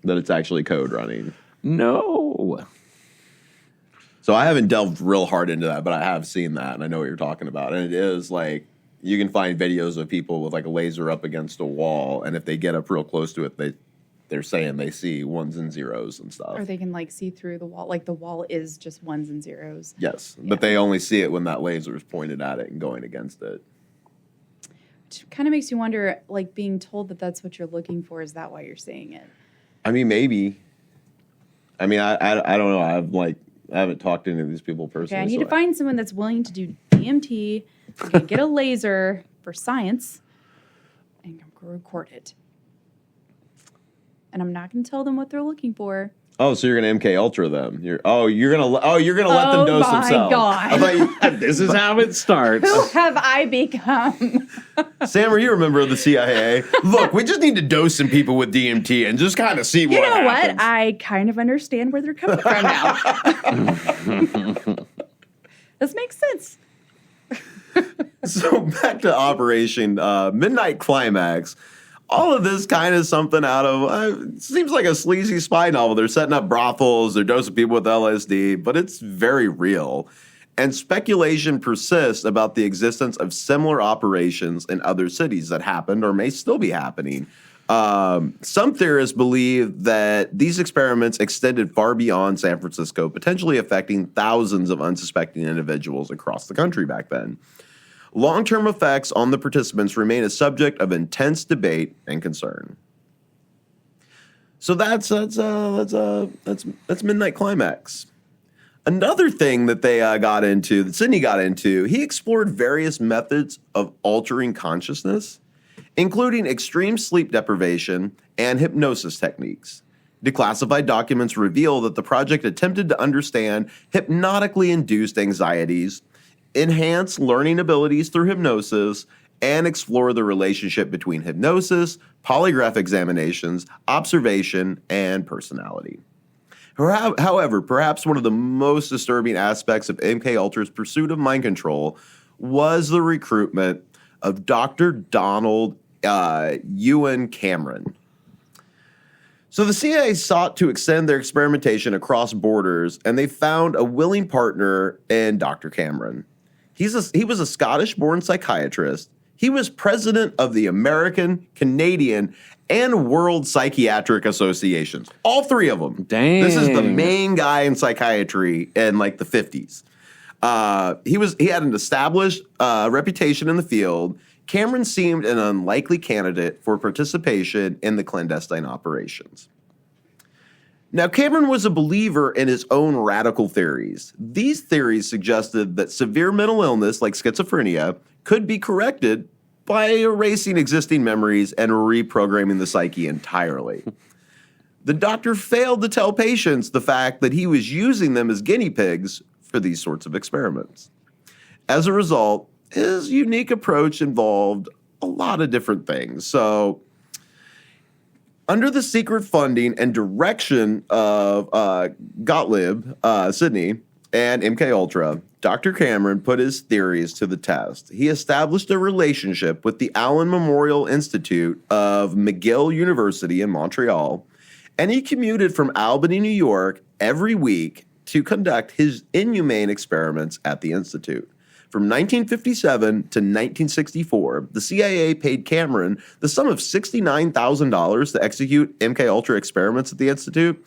that it's actually code running. No. So I haven't delved real hard into that, but I have seen that, and I know what you're talking about. And it is like you can find videos of people with like a laser up against a wall, and if they get up real close to it, they're saying they see ones and zeros and stuff. Or they can like see through the wall, like the wall is just ones and zeros. Yes, but they only see it when that laser is pointed at it and going against it. Which kind of makes you wonder, like being told that that's what you're looking for, is that why you're seeing it? I mean, maybe. I mean, I don't know. I haven't talked to any of these people personally. Okay, I need to find someone that's willing to do DMT, can get a laser for science, and record it. And I'm not going to tell them what they're looking for. Oh, so you're gonna MKUltra them? You're gonna let them dose my themselves. God. I thought you, This is how it starts. Who have I become? Sam, are you a member of the CIA? Look, we just need to dose some people with DMT and just kind of see You what know happens. what? I kind of understand where they're coming from now. This makes sense. So back to Operation Midnight Climax. All of this kind of something out of, it seems like a sleazy spy novel. They're setting up brothels, they're dosing people with LSD, but it's very real. And speculation persists about the existence of similar operations in other cities that happened or may still be happening. Some theorists believe that these experiments extended far beyond San Francisco, potentially affecting thousands of unsuspecting individuals across the country back then. Long-term effects on the participants remain a subject of intense debate and concern. So that's Midnight Climax. Another thing that they that Sidney got into, he explored various methods of altering consciousness, including extreme sleep deprivation and hypnosis techniques. Declassified documents reveal that the project attempted to understand hypnotically induced anxieties, enhance learning abilities through hypnosis, and explore the relationship between hypnosis, polygraph examinations, observation, and personality. However, perhaps one of the most disturbing aspects of MKUltra's pursuit of mind control was the recruitment of Dr. Donald Ewan Cameron. So the CIA sought to extend their experimentation across borders, and they found a willing partner in Dr. Cameron. He was a Scottish-born psychiatrist. He was president of the American, Canadian, and World Psychiatric Associations. All three of them. Dang. This is the main guy in psychiatry in like the 50s. He had an established reputation in the field. Cameron seemed an unlikely candidate for participation in the clandestine operations. Now, Cameron was a believer in his own radical theories. These theories suggested that severe mental illness, like schizophrenia, could be corrected by erasing existing memories and reprogramming the psyche entirely. The doctor failed to tell patients the fact that he was using them as guinea pigs for these sorts of experiments. As a result, his unique approach involved a lot of different things. So, under the secret funding and direction of Gottlieb, Sidney, and MKUltra, Dr. Cameron put his theories to the test. He established a relationship with the Allen Memorial Institute of McGill University in Montreal, and he commuted from Albany, New York, every week to conduct his inhumane experiments at the Institute. From 1957 to 1964, the CIA paid Cameron the sum of $69,000 to execute MKUltra experiments at the Institute.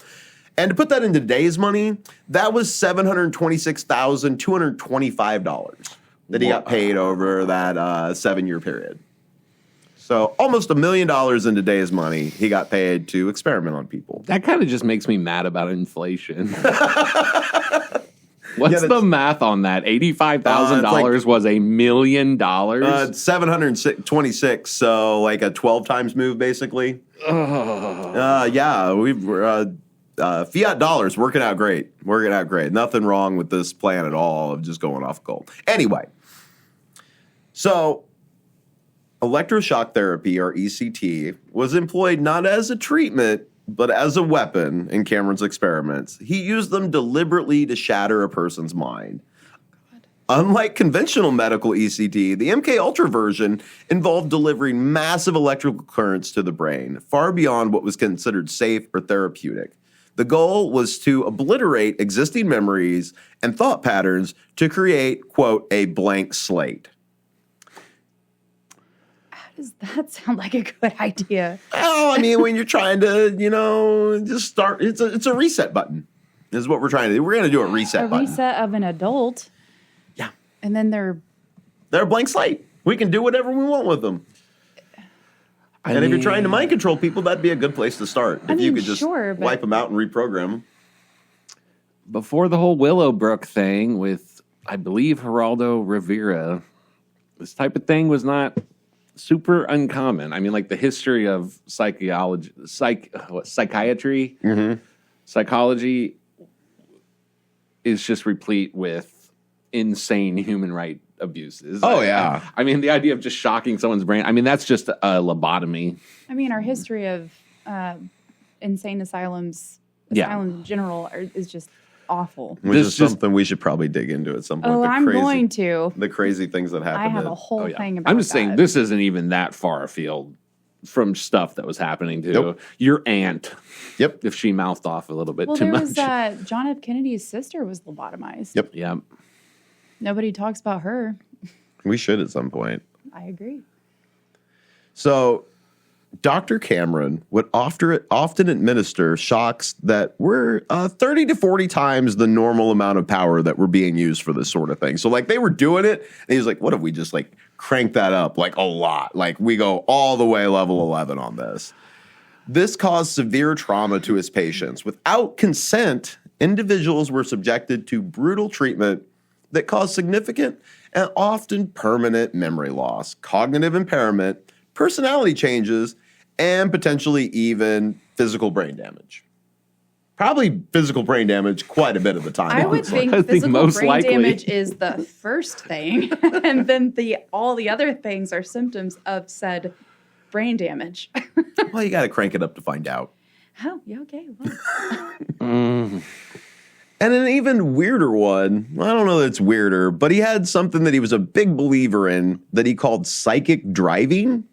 And to put that into today's money, that was $726,225 that he got paid over that 7-year period. So almost $1 million in today's money he got paid to experiment on people. That kind of just makes me mad about inflation. What's the math on that? $85,000 was $1 million? 726, so like a 12 times move, basically. Yeah, fiat dollars working out great. Nothing wrong with this plan at all of just going off gold. Anyway, so electroshock therapy, or ECT, was employed not as a treatment, but as a weapon in Cameron's experiments. He used them deliberately to shatter a person's mind. Unlike conventional medical ECT, the MKUltra version involved delivering massive electrical currents to the brain, far beyond what was considered safe or therapeutic. The goal was to obliterate existing memories and thought patterns to create, quote, a blank slate. Does that sound like a good idea? Oh, I mean, when you're trying to, just start, it's a reset button is what we're trying to do. We're going to do a reset button. A reset of an adult. Yeah. And then they're a blank slate. We can do whatever we want with them. If you're trying to mind control people, that'd be a good place to start. If you could just wipe them out and reprogram them. Before the whole Willowbrook thing with, I believe, Geraldo Rivera, this type of thing was not super uncommon. I mean, like the history of psychiatry, Psychology is just replete with insane human right abuses. Oh, yeah. I mean, the idea of just shocking someone's brain, I mean, that's just a lobotomy. I mean, our history of insane asylums in general is just awful. Which is something we should probably dig into at some point. Oh, I'm going to. The crazy things that happen. I have a whole thing about I'm just that. saying, this isn't even that far afield from stuff that was happening to Nope. your aunt. Yep. If she mouthed off a little bit Well, too there much. was John F. Kennedy's sister was lobotomized. Yep. Yeah. Nobody talks about her. We should at some point. I agree. So, Dr. Cameron would often administer shocks that were 30 to 40 times the normal amount of power that were being used for this sort of thing. So, like, they were doing it, and he was like, what if we just, like, crank that up, like, a lot? Like, we go all the way level 11 on this. This caused severe trauma to his patients. Without consent, individuals were subjected to brutal treatment that caused significant and often permanent memory loss, cognitive impairment, personality changes, and potentially even physical brain damage. Probably physical brain damage quite a bit of the time. I would honestly. think I think physical most brain likely. damage is the first thing, and then all the other things are symptoms of said brain damage. Well, you got to crank it up to find out. Oh, yeah, okay. Well. And an even weirder one, I don't know that it's weirder, but he had something that he was a big believer in that he called psychic driving.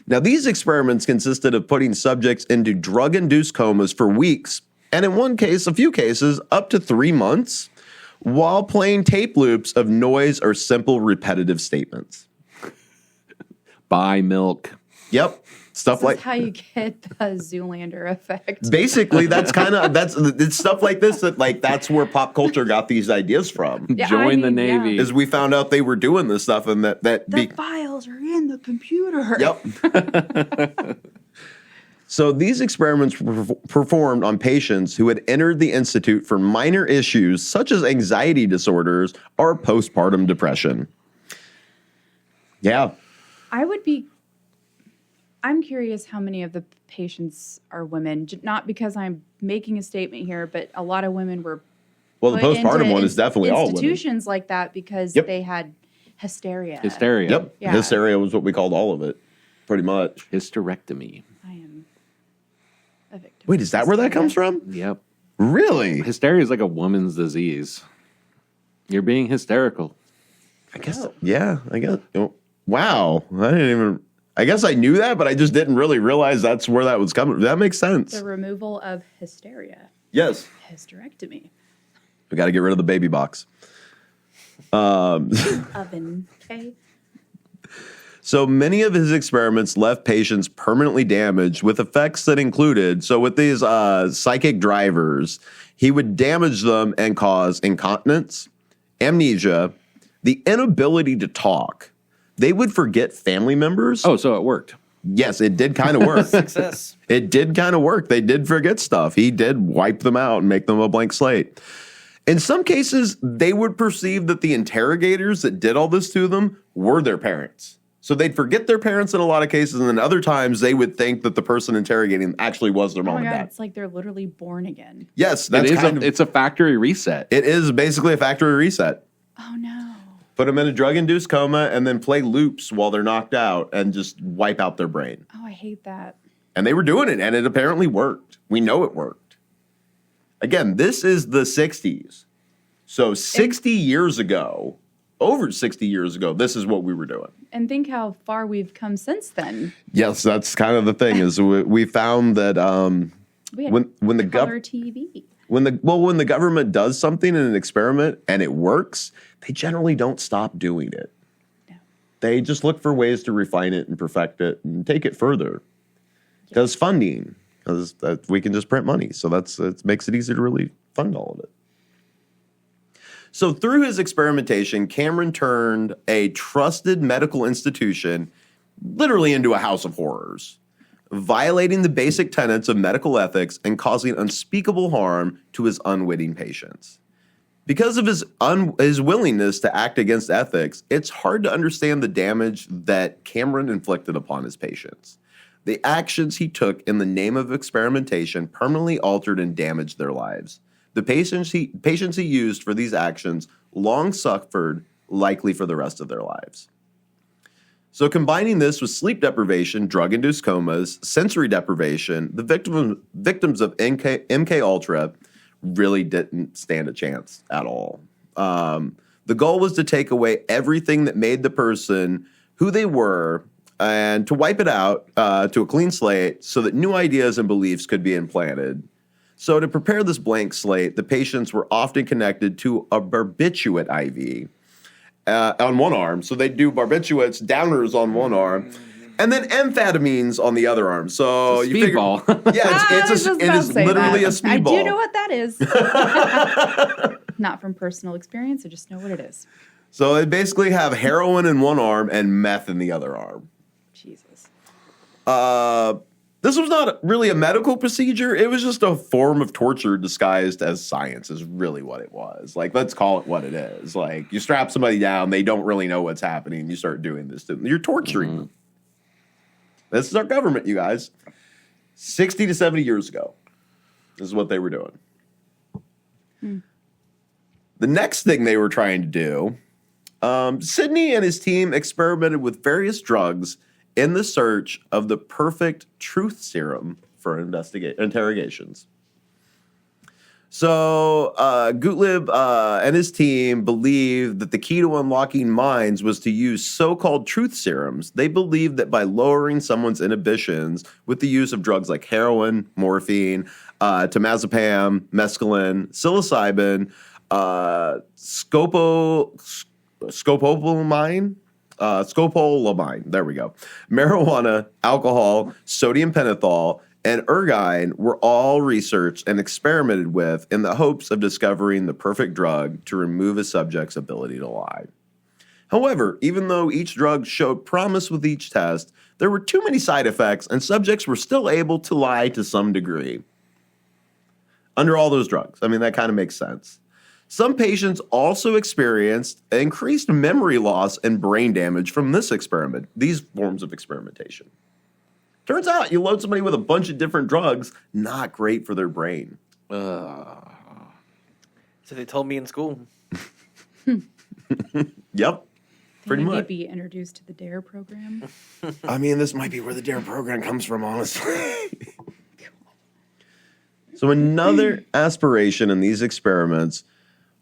Now, these experiments consisted of putting subjects into drug-induced comas for weeks, and in a few cases, up to 3 months, while playing tape loops of noise or simple repetitive statements. Buy milk. Yep. Stuff This like is how you get the Zoolander effect. basically it's stuff like this that's where pop culture got these ideas from. Yeah, Join the yeah. Navy. Is we found out they were doing this stuff and The files are in the computer. Yep. So these experiments were performed on patients who had entered the institute for minor issues such as anxiety disorders or postpartum depression. Yeah. I'm curious how many of the patients are women. Not because I'm making a statement here, but a lot of women were Well, the put postpartum into one is definitely all women. institutions like that because Yep. they had hysteria. Hysteria. Yep. Yeah. Hysteria was what we called all of it, pretty much. Hysterectomy. I am a victim. Wait, is that where that comes from? Yep. Really? Hysteria is like a woman's disease. You're being hysterical. I guess. Yeah. I guess. Wow. I guess I knew that, but I just didn't really realize that's where that was coming. That makes sense. The removal of hysteria. Yes. Hysterectomy. We got to get rid of the baby box. Oven. Okay. So many of his experiments left patients permanently damaged with effects that included, so with these psychic drivers, he would damage them and cause incontinence, amnesia, the inability to talk. They would forget family members. Oh, so it worked. Yes, it did kind of work. Success. It did kind of work. They did forget stuff. He did wipe them out and make them a blank slate. In some cases, they would perceive that the interrogators that did all this to them were their parents. So they'd forget their parents in a lot of cases, and then other times they would think that the person interrogating them actually was their Oh mom my and God, dad. it's like they're literally born again. Yes, that's It's a factory reset. it is basically a factory reset. Oh no. Put them in a drug-induced coma and then play loops while they're knocked out and just wipe out their brain. Oh, I hate that. And they were doing it, and it apparently worked. We know it worked. Again, this is the 60s. So 60 years ago, over 60 years ago, this is what we were doing. And think how far we've come since then. Yes, that's kind of the thing is we found that We had when the color TV. when the government does something in an experiment and it works, they generally don't stop doing it. No. They just look for ways to refine it and perfect it and take it further. Because funding, because we can just print money, so it makes it easier to really fund all of it. So through his experimentation, Cameron turned a trusted medical institution literally into a house of horrors, violating the basic tenets of medical ethics and causing unspeakable harm to his unwitting patients. Because of his willingness to act against ethics, it's hard to understand the damage that Cameron inflicted upon his patients. The actions he took in the name of experimentation permanently altered and damaged their lives. The patients he used for these actions long suffered, likely for the rest of their lives. So combining this with sleep deprivation, drug-induced comas, sensory deprivation, the victims of MKUltra really didn't stand a chance at all. The goal was to take away everything that made the person who they were and to wipe it out to a clean slate so that new ideas and beliefs could be implanted. So to prepare this blank slate, the patients were often connected to a barbiturate IV on one arm. So they do barbiturates, downers on one arm, and then amphetamines on the other arm. So you figure, Speedball. yeah, it is literally a speedball. I do know what that is. Not from personal experience. I just know what it is. So they basically have heroin in one arm and meth in the other arm. Jesus. This was not really a medical procedure. It was just a form of torture disguised as science is really what it was. Like, let's call it what it is. Like, you strap somebody down, they don't really know what's happening, you start doing this to them. You're torturing them. This is our government, you guys. 60 to 70 years ago. This is what they were doing. The next thing they were trying to do, Sidney and his team experimented with various drugs in the search of the perfect truth serum for interrogations. So Gottlieb and his team believed that the key to unlocking minds was to use so-called truth serums. They believed that by lowering someone's inhibitions with the use of drugs like heroin, morphine, temazepam, mescaline, psilocybin, scopolamine, there we go, marijuana, alcohol, sodium pentothal, and ergine were all researched and experimented with in the hopes of discovering the perfect drug to remove a subject's ability to lie. However, even though each drug showed promise with each test, there were too many side effects and subjects were still able to lie to some degree. Under all those drugs. I mean, that kind of makes sense. Some patients also experienced increased memory loss and brain damage from these forms of experimentation. Turns out you load somebody with a bunch of different drugs, not great for their brain. So they told me in school. Yep, pretty Maybe much. be introduced to the DARE program. I mean, this might be where the DARE program comes from, honestly. So another aspiration in these experiments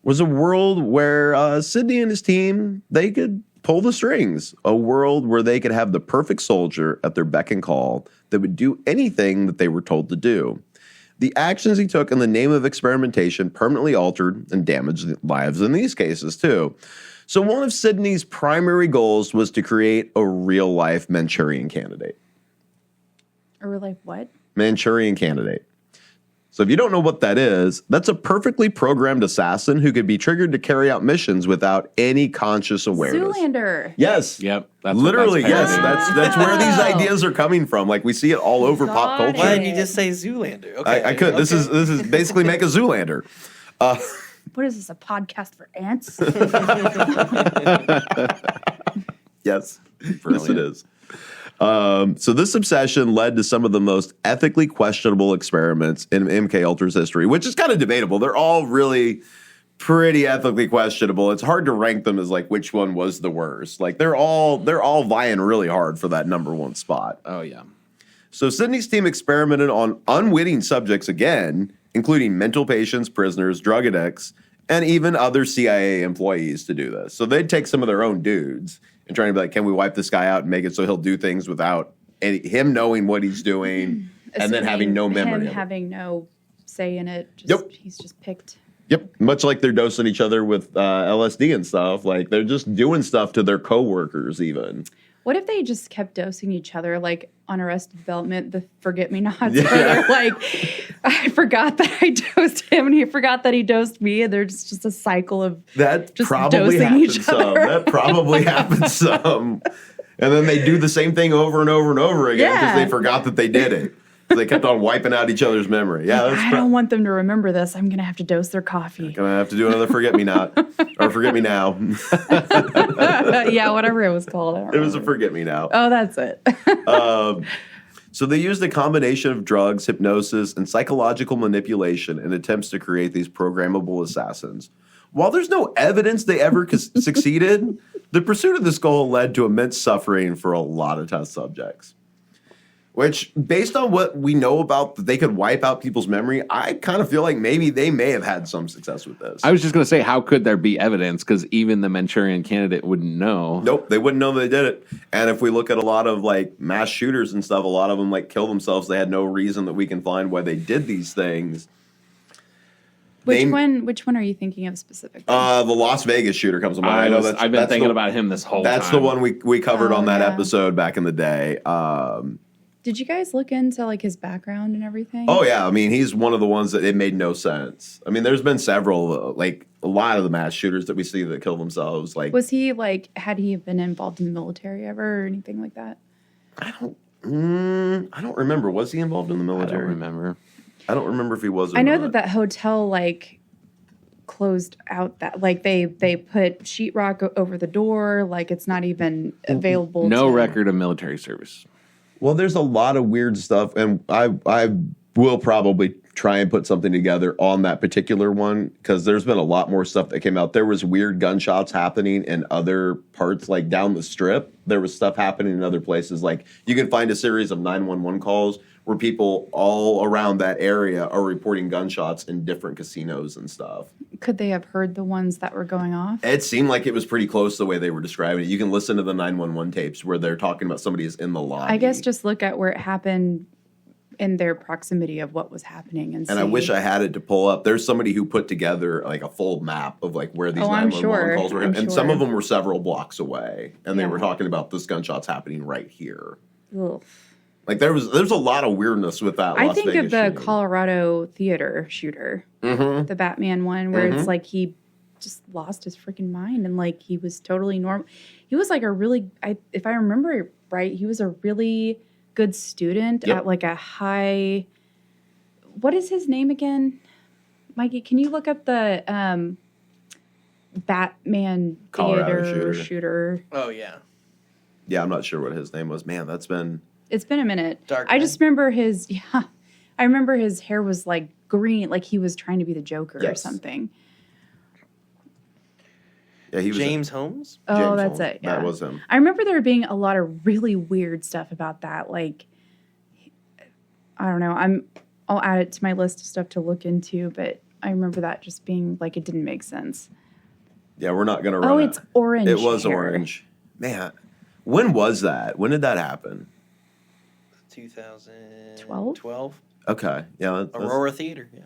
was a world where Sidney and his team, they could pull the strings, a world where they could have the perfect soldier at their beck and call that would do anything that they were told to do. The actions he took in the name of experimentation permanently altered and damaged lives in these cases too. So one of Sidney's primary goals was to create a real-life Manchurian candidate. Or like what? Manchurian candidate. So if you don't know what that is, that's a perfectly programmed assassin who could be triggered to carry out missions without any conscious awareness. Zoolander. Yes. Yep. That's Literally, yes. parodying. That's where these ideas are coming from. Like we see it all over pop Got culture. Why it. didn't you just say Zoolander? Okay, I could. This okay. is basically make a Zoolander. What is this, a podcast for ants? Yes. Yes, it is. So this obsession led to some of the most ethically questionable experiments in MKUltra's history, which is kind of debatable. They're all really pretty ethically questionable. It's hard to rank them as like which one was the worst. Like they're all vying really hard for that number one spot. Oh, yeah. So Sidney's team experimented on unwitting subjects again, including mental patients, prisoners, drug addicts, and even other CIA employees to do this. So they'd take some of their own dudes and trying to be like, can we wipe this guy out and make it so he'll do things without him knowing what he's doing and then having no memory Him of it. having no say in it. Yep. He's just picked. Yep. Much like they're dosing each other with LSD and stuff. Like they're just doing stuff to their coworkers even. What if they just kept dosing each other, like on Arrested Development, the forget-me-nots, where they're like, I forgot that I dosed him, and he forgot that he dosed me, and there's just a cycle of That just probably dosing happens each some. other. That probably happens some. And then they do the same thing over and over and over again because Yeah. they forgot that they did it. They kept on wiping out each other's memory. Yeah, I don't want them to remember this. I'm going to have to dose their coffee. Gonna have to do another forget me not or forget me now. Yeah, whatever it was called. I don't It was a remember. forget me now. Oh, that's it. So they used a combination of drugs, hypnosis, and psychological manipulation in attempts to create these programmable assassins. While there's no evidence they ever succeeded, the pursuit of this goal led to immense suffering for a lot of test subjects. Which, based on what we know about that they could wipe out people's memory, I kind of feel like maybe they may have had some success with this. I was just going to say, how could there be evidence? Because even the Manchurian Candidate wouldn't know. Nope, they wouldn't know they did it. And if we look at a lot of like mass shooters and stuff, a lot of them like kill themselves. They had no reason that we can find why they did these things. Which one are you thinking of specifically? The Las Vegas shooter comes to mind. I've been thinking about him this whole time. That's the one we covered on that yeah. episode back in the day. Did you guys look into like his background and everything? Oh yeah, I mean he's one of the ones that it made no sense. I mean, there's been several, like a lot of the mass shooters that we see that kill themselves. Like, was he like, had he been involved in the military ever or anything like that? I don't remember. Was he involved in the I military? don't remember. I don't remember if he was. Or I know not. that hotel like closed out that like they put sheetrock over the door, like it's not even available. No record of military service. Well, there's a lot of weird stuff, and I will probably try and put something together on that particular one because there's been a lot more stuff that came out. There was weird gunshots happening in other parts, like down the strip. There was stuff happening in other places. Like you can find a series of 911 calls where people all around that area are reporting gunshots in different casinos and stuff. Could they have heard the ones that were going off? It seemed like it was pretty close the way they were describing it. You can listen to the 911 tapes where they're talking about somebody is in the lobby. I guess just look at where it happened in their proximity of what was happening and see. I wish I had it to pull up. There's somebody who put together like a full map of like where these 911 calls were. And some of them were several blocks away. And they were talking about this gunshots happening right here. Ugh. Like there's a lot of weirdness with that. I think Vegas of the shooting. Colorado theater shooter, the Batman one, where it's like he just lost his freaking mind and like he was totally normal. He was like a really, if I remember right, he was a really good student at like a high. What is his name again, Mikey? Can you look up the Batman Colorado theater shooter? Oh yeah. Yeah, I'm not sure what his name was. Man, that's been. It's been a minute. Dark I Man. just remember I remember his hair was like green, like he was trying to be the Joker or Yes. something. Yeah, he was James Holmes. Oh, James that's Holmes. it. Yeah. That was him. I remember there being a lot of really weird stuff about that. Like, I don't know. I'll add it to my list of stuff to look into, but I remember that just being like it didn't make sense. Yeah, we're not gonna run. Oh, it's orange. It was hair. orange. Man, when was that? When did that happen? 2012. Okay, yeah, that's, Aurora Theater. Yeah.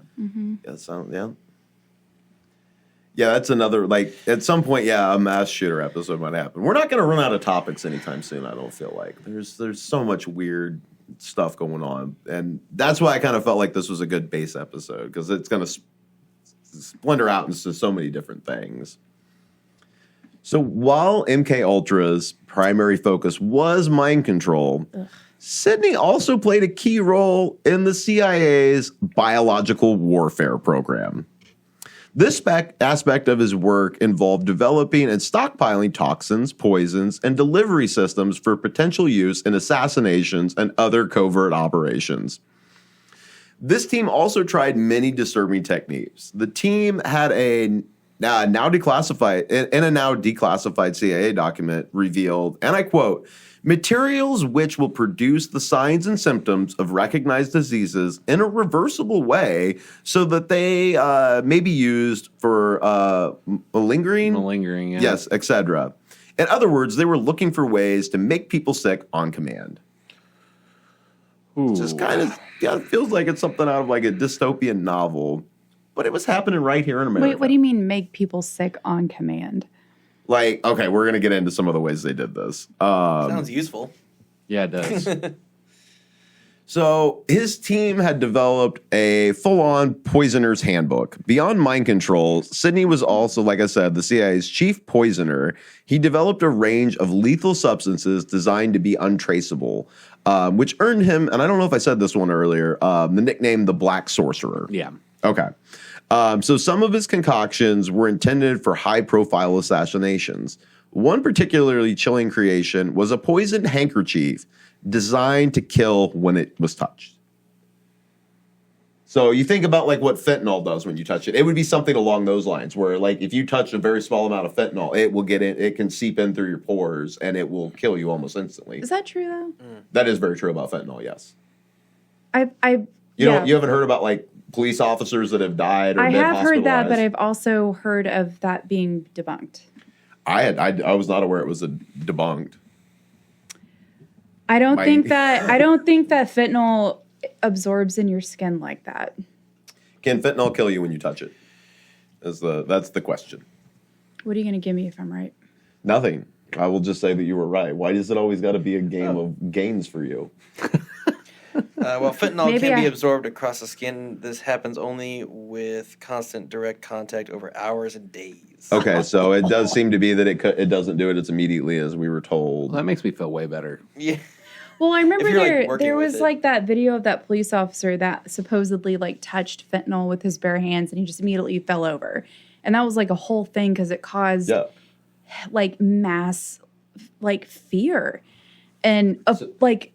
Yeah, that's another, like, at some point, yeah, a mass shooter episode might happen. We're not going to run out of topics anytime soon, I don't feel like. There's so much weird stuff going on. And that's why I kind of felt like this was a good base episode, because it's going to splinter out into so many different things. So while MKUltra's primary focus was mind control, Sidney also played a key role in the CIA's biological warfare program. This aspect of his work involved developing and stockpiling toxins, poisons, and delivery systems for potential use in assassinations and other covert operations. This team also tried many disturbing techniques. The team had a now declassified CIA document revealed, and I quote, materials which will produce the signs and symptoms of recognized diseases in a reversible way so that they may be used for malingering, Yeah. yes, etc. In other words, they were looking for ways to make people sick on command. Ooh. Just kind of it feels like it's something out of like a dystopian novel, but it was happening right here in America. Wait, what do you mean make people sick on command? Like, okay, we're going to get into some of the ways they did this. Sounds useful. Yeah, it does. So his team had developed a full-on poisoner's handbook. Beyond mind control, Sidney was also, like I said, the CIA's chief poisoner. He developed a range of lethal substances designed to be untraceable, which earned him, and I don't know if I said this one earlier, the nickname the Black Sorcerer. Yeah. Okay. So some of his concoctions were intended for high-profile assassinations. One particularly chilling creation was a poisoned handkerchief designed to kill when it was touched. So you think about like what fentanyl does when you touch it. It would be something along those lines where like if you touch a very small amount of fentanyl, it will get in, it can seep in through your pores and it will kill you almost instantly. Is that true though? That is very true about fentanyl, yes. You You haven't heard about like police officers that have died or I been have heard that, but hospitalized? I've also heard of that being debunked. I was not aware it was debunked. I don't My- think that fentanyl absorbs in your skin like that. Can fentanyl kill you when you touch it? That's the question. What are you going to give me if I'm right? Nothing. I will just say that you were right. Why does it always got to be a game of gains for you? Well, fentanyl Maybe can be I- absorbed across the skin. This happens only with constant direct contact over hours and days. Okay, so it does seem to be that it doesn't do it as immediately as we were told. Well, that makes me feel way better. Yeah. Well, I remember If you're, like, working there with was it. like that video of that police officer that supposedly like touched fentanyl with his bare hands and he just immediately fell over. And that was like a whole thing because it caused Yeah. like mass like fear. And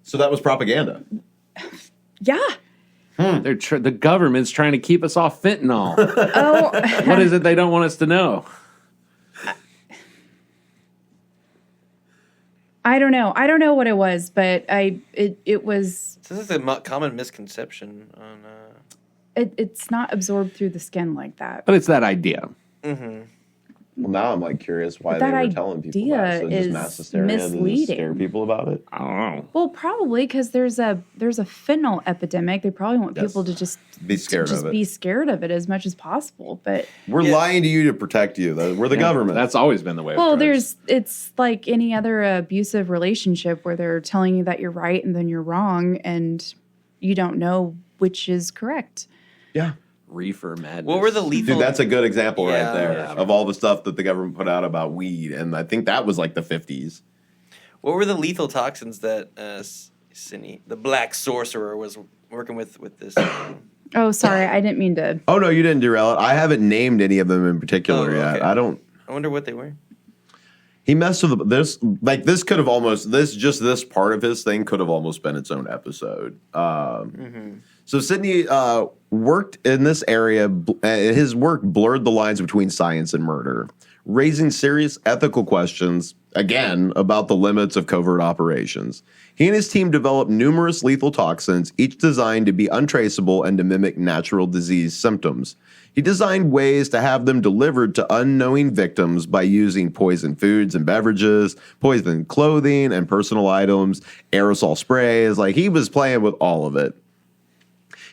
So that was propaganda. yeah. The government's trying to keep us off fentanyl. Oh, What is it they don't want us to know? I don't know. I don't know what it was, but it was This is a common misconception on. it's not absorbed through the skin like that. But it's that idea. Well, now I'm like curious why But they that were telling people that. idea So just is mass hysteria to just misleading. scare people about it. I don't know. Well, probably because there's a fentanyl epidemic. They probably want Yes. people to just Be scared just of it. be scared of it as much as possible. But We're lying to you to protect you. We're the government. That's always been the way. well, with drugs. it's like any other abusive relationship where they're telling you that you're right and then you're wrong and you don't know which is correct. yeah. reefer madness. What were the lethal? Dude, that's a good example Yeah. right there Yeah. of all the stuff that the government put out about weed. And I think that was like the 50s. What were the lethal toxins that Sidney, the Black Sorcerer, was working with this? Oh, sorry, I didn't mean to. Oh, no, you didn't derail it. I haven't named any of them in particular Oh, yet. okay. I don't. I wonder what they were. He messed with this. Like this could have almost this part of his thing could have almost been its own episode. So Sidney worked in this area. His work blurred the lines between science and murder, raising serious ethical questions again about the limits of covert operations. He and his team developed numerous lethal toxins, each designed to be untraceable and to mimic natural disease symptoms. He designed ways to have them delivered to unknowing victims by using poisoned foods and beverages, poisoned clothing and personal items, aerosol sprays. Like he was playing with all of it.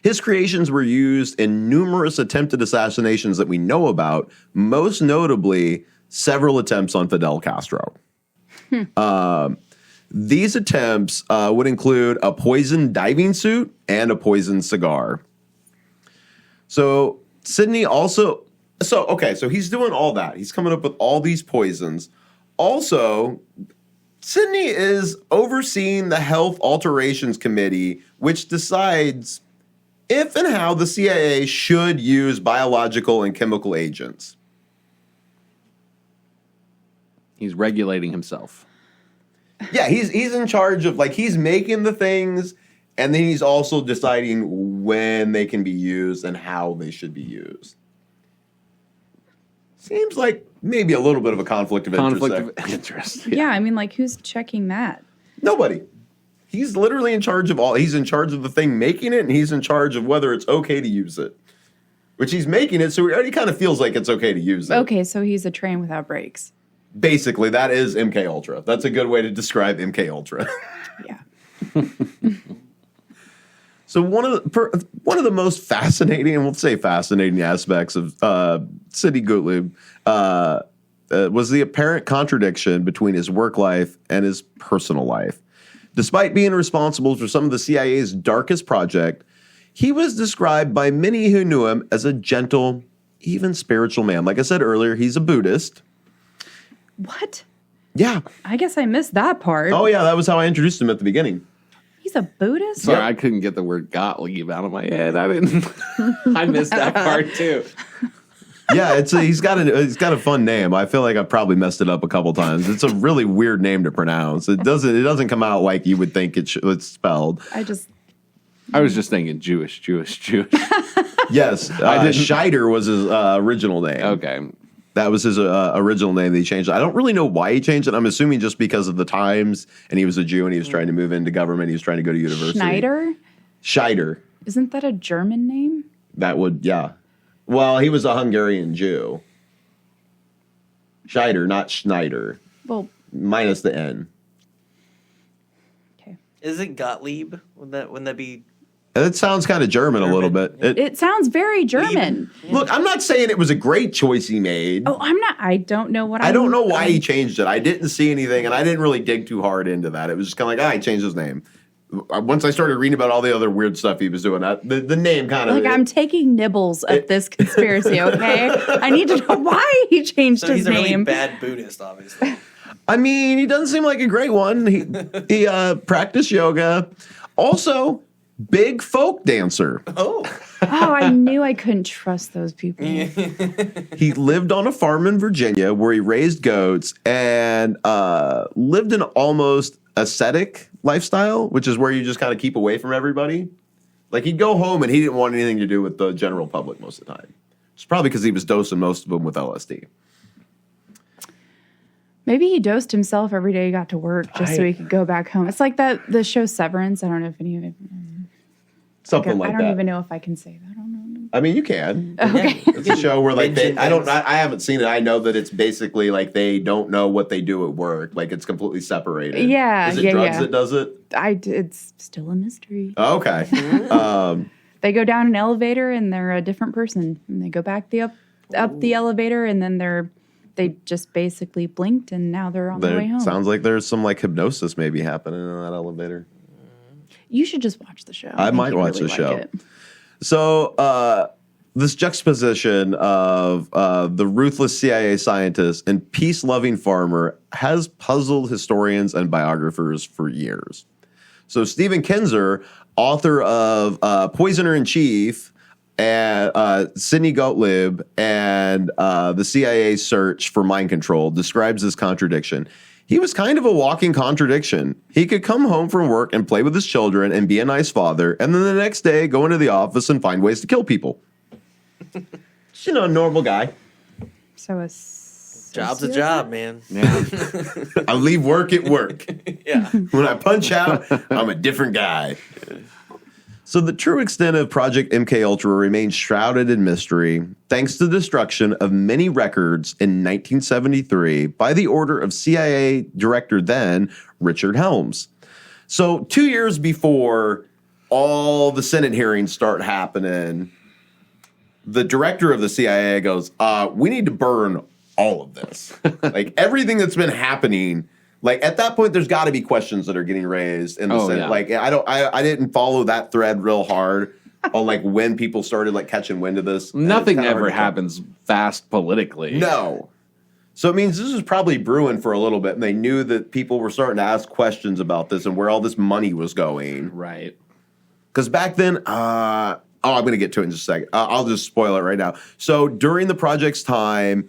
His creations were used in numerous attempted assassinations that we know about, most notably several attempts on Fidel Castro. These attempts would include a poisoned diving suit and a poisoned cigar. So Sidney also, so he's doing all that. He's coming up with all these poisons. Also, Sidney is overseeing the Health Alterations Committee, which decides if and how the CIA should use biological and chemical agents. He's regulating himself. Yeah, he's in charge of, like, he's making the things, and then he's also deciding when they can be used and how they should be used. Seems like maybe a little bit of a conflict of interest there. Conflict of interest. Yeah, I mean, like, who's checking that? Nobody. He's literally in charge of all. He's in charge of the thing making it, and he's in charge of whether it's okay to use it. Which he's making it, so he already kind of feels like it's okay to use it. Okay, so he's a train without brakes. Basically, that is MKUltra. That's a good way to describe MKUltra. Yeah. So one of the most fascinating, and we'll say fascinating aspects of Sidney Gottlieb was the apparent contradiction between his work life and his personal life. Despite being responsible for some of the CIA's darkest project, he was described by many who knew him as a gentle, even spiritual man. Like I said earlier, he's a Buddhist. What? Yeah. I guess I missed that part. Oh, yeah, that was how I introduced him at the beginning. He's a Buddhist? Sorry, I couldn't get the word Gottlieb out of my head. I didn't. I missed that part too. Yeah, he's got a fun name. I feel like I've probably messed it up a couple times. It's a really weird name to pronounce. It doesn't come out like you would think it's spelled. I was just thinking Jewish. Yes, Scheider was his original name. Okay. That was his original name that he changed. I don't really know why he changed it. I'm assuming just because of the times, and he was a Jew and he was trying to move into government. He was trying to go to university. Scheider. Isn't that a German name? That would, yeah. Well, he was a Hungarian Jew. Scheider, not Schneider. Well, minus the N. okay. Is it Gottlieb? Wouldn't that be? It sounds kind of German a little bit. It sounds very German. Look, I'm not saying it was a great choice he made. Oh, I don't know what I don't know why he changed it. I didn't see anything, and I didn't really dig too hard into that. It was just kind of like, he changed his name. Once I started reading about all the other weird stuff he was doing, the name kind of... I'm taking nibbles at this conspiracy, okay? I need to know why he changed his He's a really name. bad Buddhist, obviously. I mean, he doesn't seem like a great one. He practiced yoga. Also, big folk dancer. Oh. I knew I couldn't trust those people. He lived on a farm in Virginia where he raised goats and lived an almost ascetic lifestyle, which is where you just kind of keep away from everybody. Like, he'd go home and he didn't want anything to do with the general public most of the time. It's probably because he was dosing most of them with LSD. Maybe he dosed himself every day he got to work just so he could go back home. It's like the show Severance. I don't know if any of it... Something like that. I don't even know if I can say that. I don't know. I mean, you can. Okay. It's a show where I haven't seen it. I know that it's basically like they don't know what they do at work. Like, it's completely separated. Yeah. Is it drugs that does it? It's still a mystery. Oh, okay. They go down an elevator and they're a different person. And they go back up the elevator and then they just basically blinked and now they're on their way home. Sounds like there's some like hypnosis maybe happening in that elevator. You should just watch the show. I might watch the show. So this juxtaposition of the ruthless CIA scientist and peace-loving farmer has puzzled historians and biographers for years. So Stephen Kinzer, author of Poisoner in Chief, and Sidney Gottlieb, and the CIA's search for mind control, describes this contradiction. He was kind of a walking contradiction. He could come home from work and play with his children and be a nice father, and then the next day go into the office and find ways to kill people. A normal guy. So Job's a job, man. Yeah. I leave work at work. Yeah. When I punch out, I'm a different guy. So the true extent of Project MKUltra remains shrouded in mystery, thanks to the destruction of many records in 1973 by the order of CIA director then, Richard Helms. So 2 years before all the Senate hearings start happening, the director of the CIA goes, we need to burn all of this. Like, everything that's been happening. Like, at that point, there's got to be questions that are getting raised in the Senate. Yeah. Like, I didn't follow that thread real hard on like when people started like catching wind of this. Nothing ever happens fast politically. No. So it means this was probably brewing for a little bit, and they knew that people were starting to ask questions about this and where all this money was going. Right. Because back then, I'm going to get to it in just a second. I'll just spoil it right now. So during the project's time,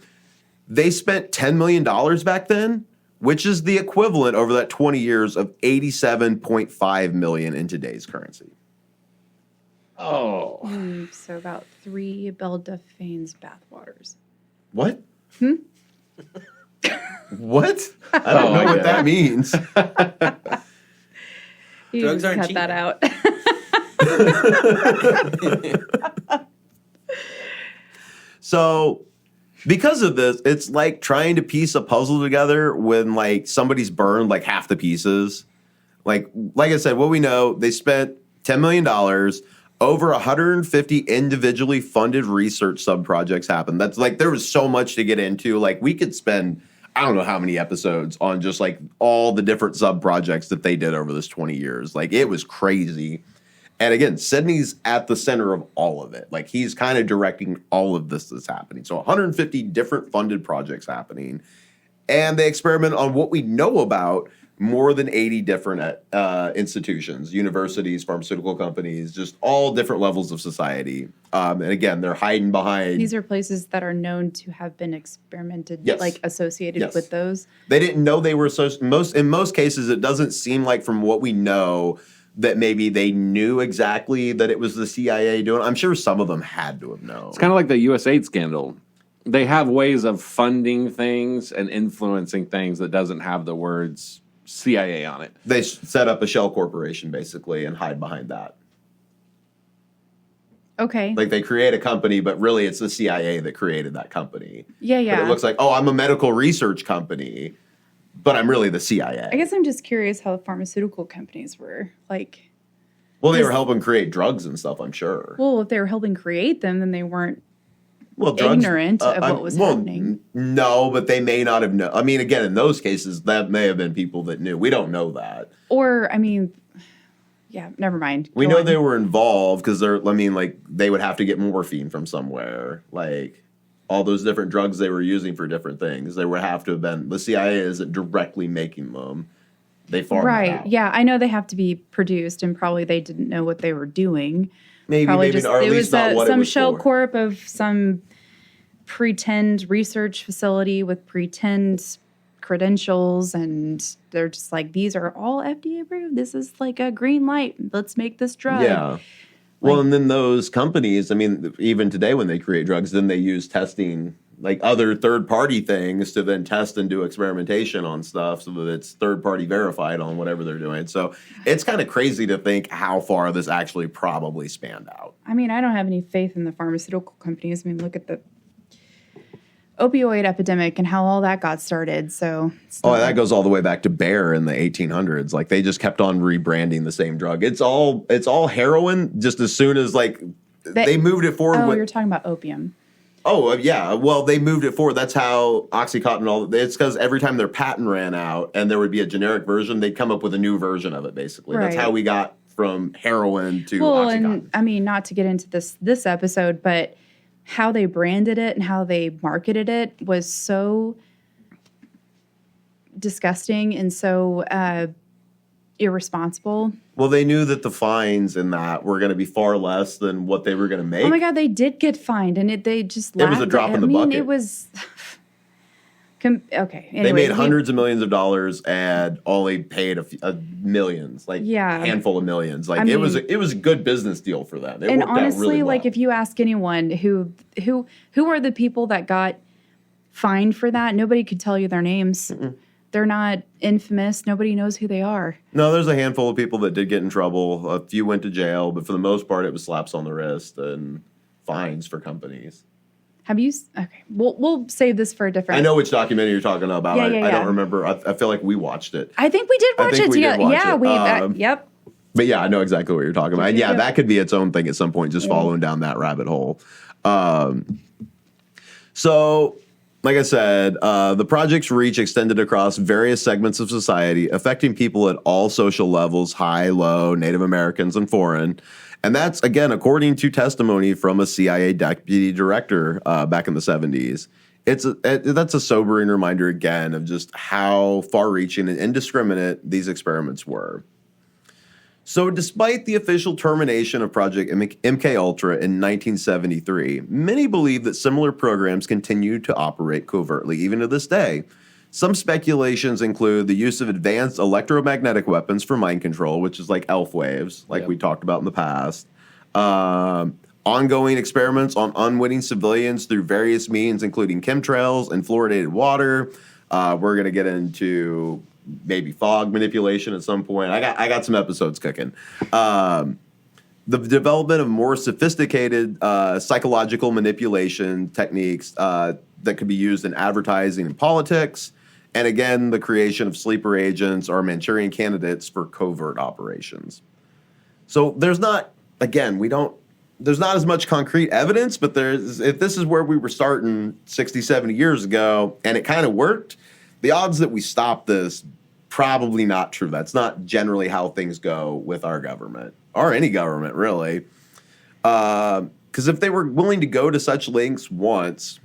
they spent $10 million back then, which is the equivalent over that 20 years of $87.5 million in today's currency. Oh. So about 3 Beldafane's bathwaters. What? What? I don't know what that means. You Drugs just aren't cut cheap. that out. So because of this, it's like trying to piece a puzzle together when like somebody's burned like half the pieces. Like I said, what we know, they spent $10 million. Over 150 individually funded research sub-projects happened. That's like, there was so much to get into. Like, we could spend, I don't know how many episodes on just like all the different sub-projects that they did over this 20 years. Like, it was crazy. And again, Sidney's at the center of all of it. Like, he's kind of directing all of this that's happening. So 150 different funded projects happening. And they experiment on what we know about more than 80 different institutions, universities, pharmaceutical companies, just all different levels of society. And again, they're hiding behind. These are places that are known to have been experimented, Yes. like associated Yes. with those. They didn't know they were in most cases, it doesn't seem like from what we know that maybe they knew exactly that it was the CIA doing it. I'm sure some of them had to have known. It's kind of like the USAID scandal. They have ways of funding things and influencing things that doesn't have the words CIA on it. They set up a shell corporation basically and hide behind that. Okay. Like they create a company, but really it's the CIA that created that company. Yeah. But it looks like, oh, I'm a medical research company, but I'm really the CIA. I guess I'm just curious how the pharmaceutical companies were like. Well, they were helping create drugs and stuff, I'm sure. Well, if they were helping create them, then they weren't Drugs, ignorant of what was happening. No, but they may not have known. I mean, again, in those cases, that may have been people that knew. We don't know that. Or, I mean, yeah, never mind. We Go know on. they were involved because they would have to get morphine from somewhere. Like all those different drugs they were using for different things. They would have to have been. The CIA isn't directly making them. They farm them Right. out. Yeah, I know they have to be produced, and probably they didn't know what they were doing. Maybe, Probably or at it least was not what it some was shell for. corp of some pretend research facility with pretend credentials, and they're just like, these are all FDA approved. This is like a green light. Let's make this drug. Yeah. Well, and then those companies, I mean, even today when they create drugs, then they use testing, like other third-party things to then test and do experimentation on stuff so that it's third-party verified on whatever they're doing. So it's kind of crazy to think how far this actually probably spanned out. I mean, I don't have any faith in the pharmaceutical companies. I mean, look at the opioid epidemic and how all that got started. So, Oh, that goes all the way back to Bayer in the 1800s. Like they just kept on rebranding the same drug. It's all heroin. Just as soon as they moved it forward. Oh, you're talking about opium. Oh, yeah. Well, they moved it forward. That's how Oxycontin it's because every time their patent ran out and there would be a generic version, they'd come up with a new version of it, basically. That's Right. how we got from heroin to Well, Oxycontin. and I mean, not to get into this episode, but how they branded it and how they marketed it was so disgusting and so irresponsible. Well, they knew that the fines in that were going to be far less than what they were going to make. Oh my God, they did get fined, and they just It was a laughed drop at in the I mean, bucket. It was okay. Anyway, They made hundreds of millions of dollars and only paid millions, like Yeah. a handful of millions. Like I it was mean- a good business deal for them. It and worked out honestly, really like well. if you ask anyone who are the people that got fined for that, nobody could tell you their names. They're not infamous. Nobody knows who they are. No, there's a handful of people that did get in trouble. A few went to jail, but for the most part, it was slaps on the wrist and fines for companies. Have you? Okay, we'll save this for a different. I know which documentary you're talking about. Yeah, I yeah. don't remember. I feel like we watched it. I think we did watch think it we did together. watch Yeah, it. yep. But yeah, I know exactly what you're talking about. And yeah, Yep. that could be its own thing at some point, just following down that rabbit hole. So, like I said, the project's reach extended across various segments of society, affecting people at all social levels, high, low, Native Americans, and foreign. And that's, again, according to testimony from a CIA deputy director back in the 70s. That's a sobering reminder, again, of just how far-reaching and indiscriminate these experiments were. So despite the official termination of Project MKUltra in 1973, many believe that similar programs continue to operate covertly even to this day. Some speculations include the use of advanced electromagnetic weapons for mind control, which is like ELF waves, like we talked about in the past. Ongoing experiments on unwitting civilians through various means, including chemtrails and fluoridated water. We're going to get into maybe fog manipulation at some point. I got some episodes cooking. The development of more sophisticated psychological manipulation techniques that could be used in advertising and politics. And again, the creation of sleeper agents or Manchurian candidates for covert operations. So there's not as much concrete evidence, but if this is where we were starting 60, 70 years ago and it kind of worked, the odds that we stop this, probably not true. That's not generally how things go with our government or any government, really. Because if they were willing to go to such lengths once,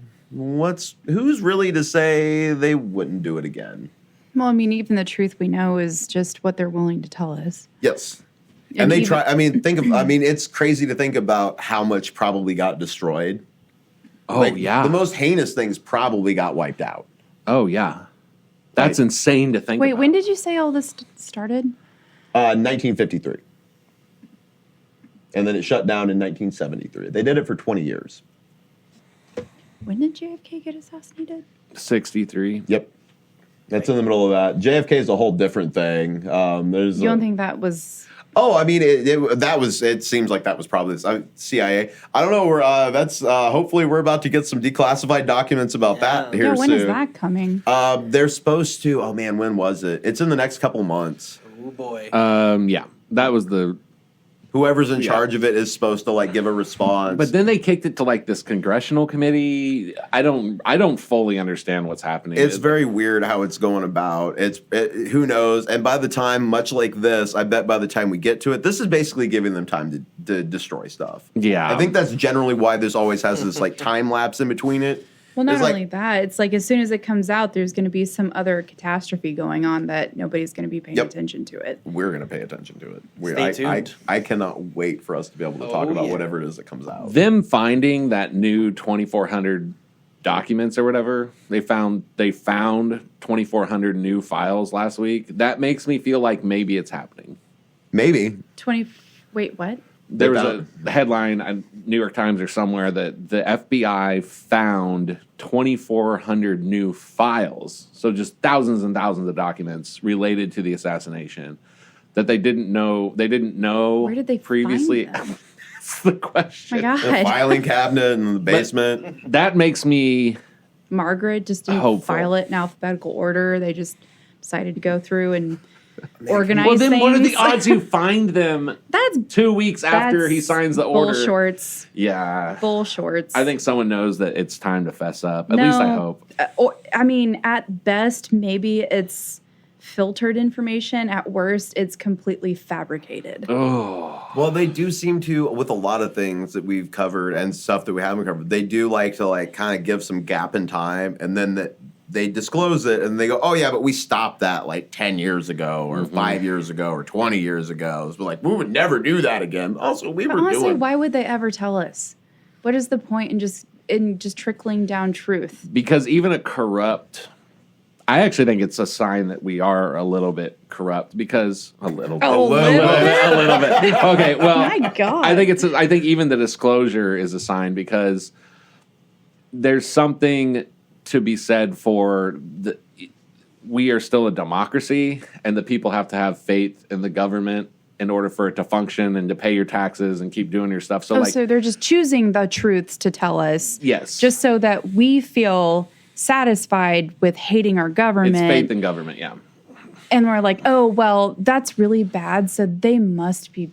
who's really to say they wouldn't do it again? Well, I mean, even the truth we know is just what they're willing to tell us. Yes. And And they even- try, it's crazy to think about how much probably got destroyed. Oh, Like, yeah. The most heinous things probably got wiped out. Oh, yeah. That's Right. insane to think Wait, about. when did you say all this started? 1953. And then it shut down in 1973. They did it for 20 years. When did JFK get assassinated? 63. Yep. That's in the middle of that. JFK is a whole different thing. There's You don't think that was... Oh, I mean, it seems like that was probably CIA. I don't know. Hopefully we're about to get some declassified documents about that here Yeah, when soon. is that coming? They're supposed to, oh man, when was it? It's in the next couple months. Oh boy. Yeah. That was the... Whoever's in charge of it is supposed to like give a response. But then they kicked it to like this congressional committee. I don't fully understand what's happening. It's very weird how it's going about. Who knows? And by the time, much like this, I bet by the time we get to it, this is basically giving them time to destroy stuff. Yeah. I think that's generally why this always has this like time lapse in between it. Well, not It's like- only that, it's like as soon as it comes out, there's going to be some other catastrophe going on that nobody's going to be paying Yep. attention to it. We're going to pay attention to it. Stay tuned. I cannot wait for us to be able to talk Oh, about yeah. whatever it is that comes out. Them finding that new 2,400 documents or whatever, they found 2,400 new files last week. That makes me feel like maybe it's happening. Maybe. Wait, what? There was found- a headline, New York Times or somewhere, that the FBI found 2,400 new files. So just thousands and thousands of documents related to the assassination that they didn't know. They didn't know Where did they previously. find them? That's the question. My God. The filing cabinet in the basement. That makes me. Margaret just didn't Hopeful. file it in alphabetical order. They just decided to go through and organize Well, then things. what are the odds you find them That's 2 weeks after he that's signs the bull order? shorts. Yeah. Bull shorts. I think someone knows that it's time to fess up. At least I hope. I mean, at best, maybe it's filtered information. At worst, it's completely fabricated. Oh. Well, they do seem to, with a lot of things that we've covered and stuff that we haven't covered, they do like to like kind of give some gap in time, and then they disclose it and they go, oh yeah, but we stopped that like 10 years ago or 5 years ago or 20 years ago. So like, we would never do that again. Also, we But were honestly, doing. why would they ever tell us? What is the point in just trickling down truth? Because even a corrupt, I actually think it's a sign that we are a little bit corrupt. Because a little bit, Oh, a little bit? a little bit. Okay, well, My God. I think even the disclosure is a sign, because there's something to be said for we are still a democracy, and the people have to have faith in the government in order for it to function and to pay your taxes and keep doing your stuff. So, So they're just choosing the truths to tell us. yes, Just so that we feel satisfied with hating our government. it's faith in government. Yeah. And we're like, oh, well, that's really bad. So they must be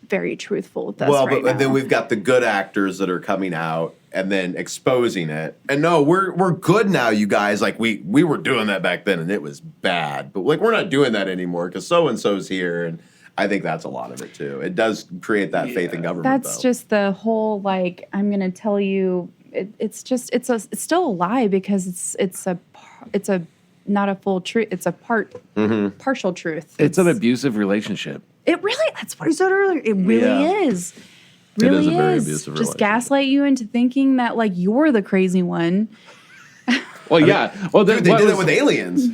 very truthful with us right but now. then we've got the good actors that are coming out and then exposing it. And no, we're good now, you guys. Like we were doing that back then and it was bad. But like we're not doing that anymore because so and so's here. And I think that's a lot of it too. It does create that faith in government. That's though. just the whole, like, I'm going to tell you, it's still a lie because it's not a full truth. It's a partial truth. It's an abusive relationship. It really, that's what I said earlier. It really Yeah. is. It is Really a very is. abusive Just relationship. gaslight you into thinking that like you're the crazy one. Well, yeah. Well, Dude, they did it with aliens.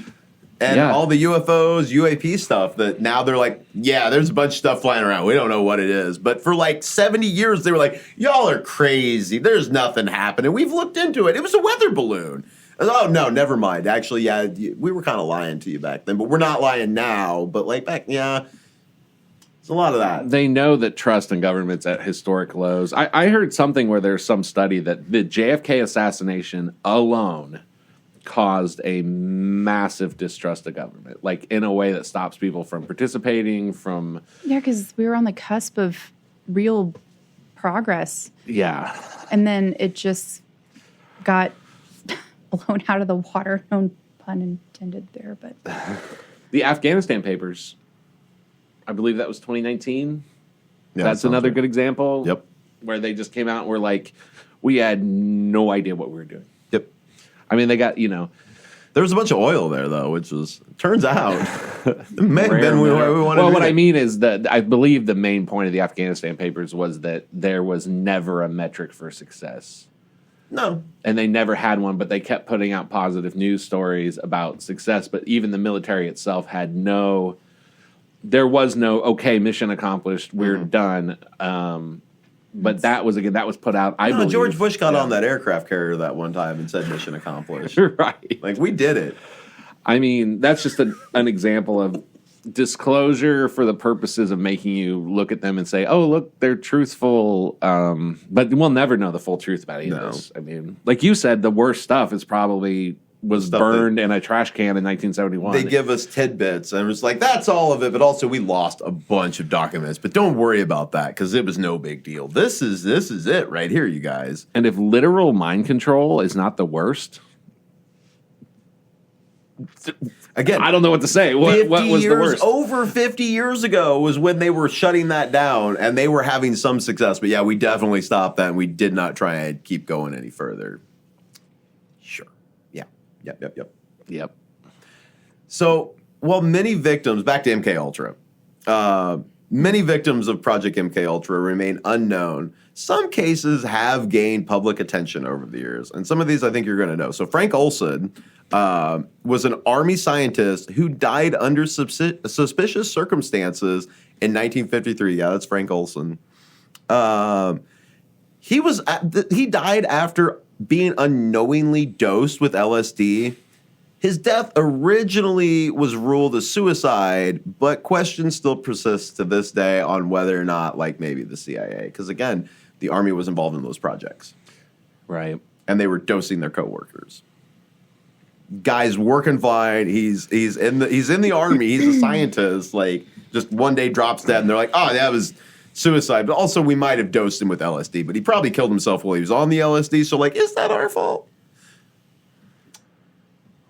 And all the UFOs, UAP stuff that now they're like, yeah, there's a bunch of stuff flying around. We don't know what it is. But for like 70 years, they were like, y'all are crazy. There's nothing happening. We've looked into it. It was a weather balloon. I was, oh, no, never mind. Actually, yeah, we were kind of lying to you back then. But we're not lying now. But like back, yeah, it's a lot of that. They know that trust in government's at historic lows. I heard something where there's some study that the JFK assassination alone caused a massive distrust of government, like in a way that stops people from participating, from... Yeah, because we were on the cusp of real progress. Yeah. And then it just got blown out of the water. No pun intended there, but The Afghanistan papers, I believe that was 2019. Yeah, That's sounds another right. good example. Yep. Where they just came out and were like, we had no idea what we were doing. Yep. I mean, they got, There was a bunch of oil there, though, which was, turns out, it may have been Rare why we mineral. wanted Well, to what do I it. mean is that I believe the main point of the Afghanistan papers was that there was never a metric for success. No. And they never had one, but they kept putting out positive news stories about success. But even the military itself had there was no, okay, mission accomplished, we're done. But that was put out, I believe. George Bush got on that aircraft carrier that one time and said mission accomplished. Right. Like, we did it. I mean, that's just an example of disclosure for the purposes of making you look at them and say, oh, look, they're truthful. But we'll never know the full truth about any of this. I mean, like you said, the worst stuff is probably was Stuff burned in a trash can in 1971. They give us tidbits, and it's like, that's all of it, but also we lost a bunch of documents. But don't worry about that, because it was no big deal. This is it right here, you guys. And if literal mind control is not the worst, Again, I don't know what to say. What was the worst? Over 50 years ago was when they were shutting that down, and they were having some success. But yeah, we definitely stopped that, and we did not try and keep going any further. Sure. Yeah. Yep. So, while many victims, back to MKUltra, many victims of Project MKUltra remain unknown, some cases have gained public attention over the years. And some of these I think you're going to know. So, Frank Olson was an Army scientist who died under suspicious circumstances in 1953. Yeah, that's Frank Olson. He died after being unknowingly dosed with LSD. His death originally was ruled as suicide, but questions still persist to this day on whether or not, like, maybe the CIA, because again, the Army was involved in those projects, Right. and they were dosing their coworkers. Guy's working fine. He's in the Army. He's a scientist. Like, just one day drops dead, and they're like, oh, that was suicide. But also, we might have dosed him with LSD, but he probably killed himself while he was on the LSD. So, like, is that our fault?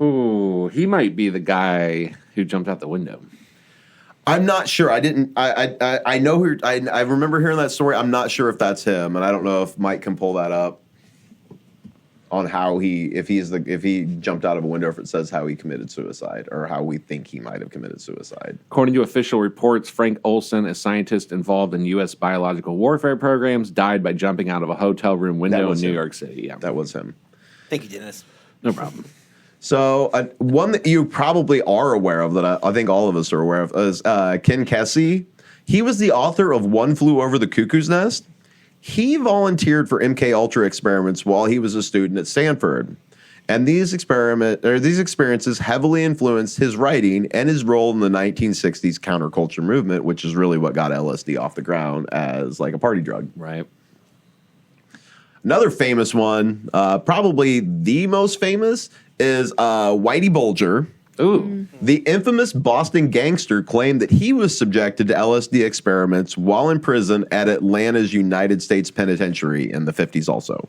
Ooh, he might be the guy who jumped out the window. I'm not sure. I know who. I remember hearing that story. I'm not sure if that's him, and I don't know if Mike can pull that up on how if he jumped out of a window, if it says how he committed suicide or how we think he might have committed suicide. According to official reports, Frank Olson, a scientist involved in U.S. biological warfare programs, died by jumping out of a hotel room window in New York City. Yeah, That was him. Thank you, Dennis. no problem. So one that you probably are aware of that I think all of us are aware of is Ken Kesey. He was the author of One Flew Over the Cuckoo's Nest. He volunteered for MKUltra experiments while he was a student at Stanford. And these experiences heavily influenced his writing and his role in the 1960s counterculture movement, which is really what got LSD off the ground as like a party drug. Right. Another famous one, probably the most famous, is Whitey Bulger. Ooh. The infamous Boston gangster claimed that he was subjected to LSD experiments while in prison at Atlanta's United States Penitentiary in the 50s also.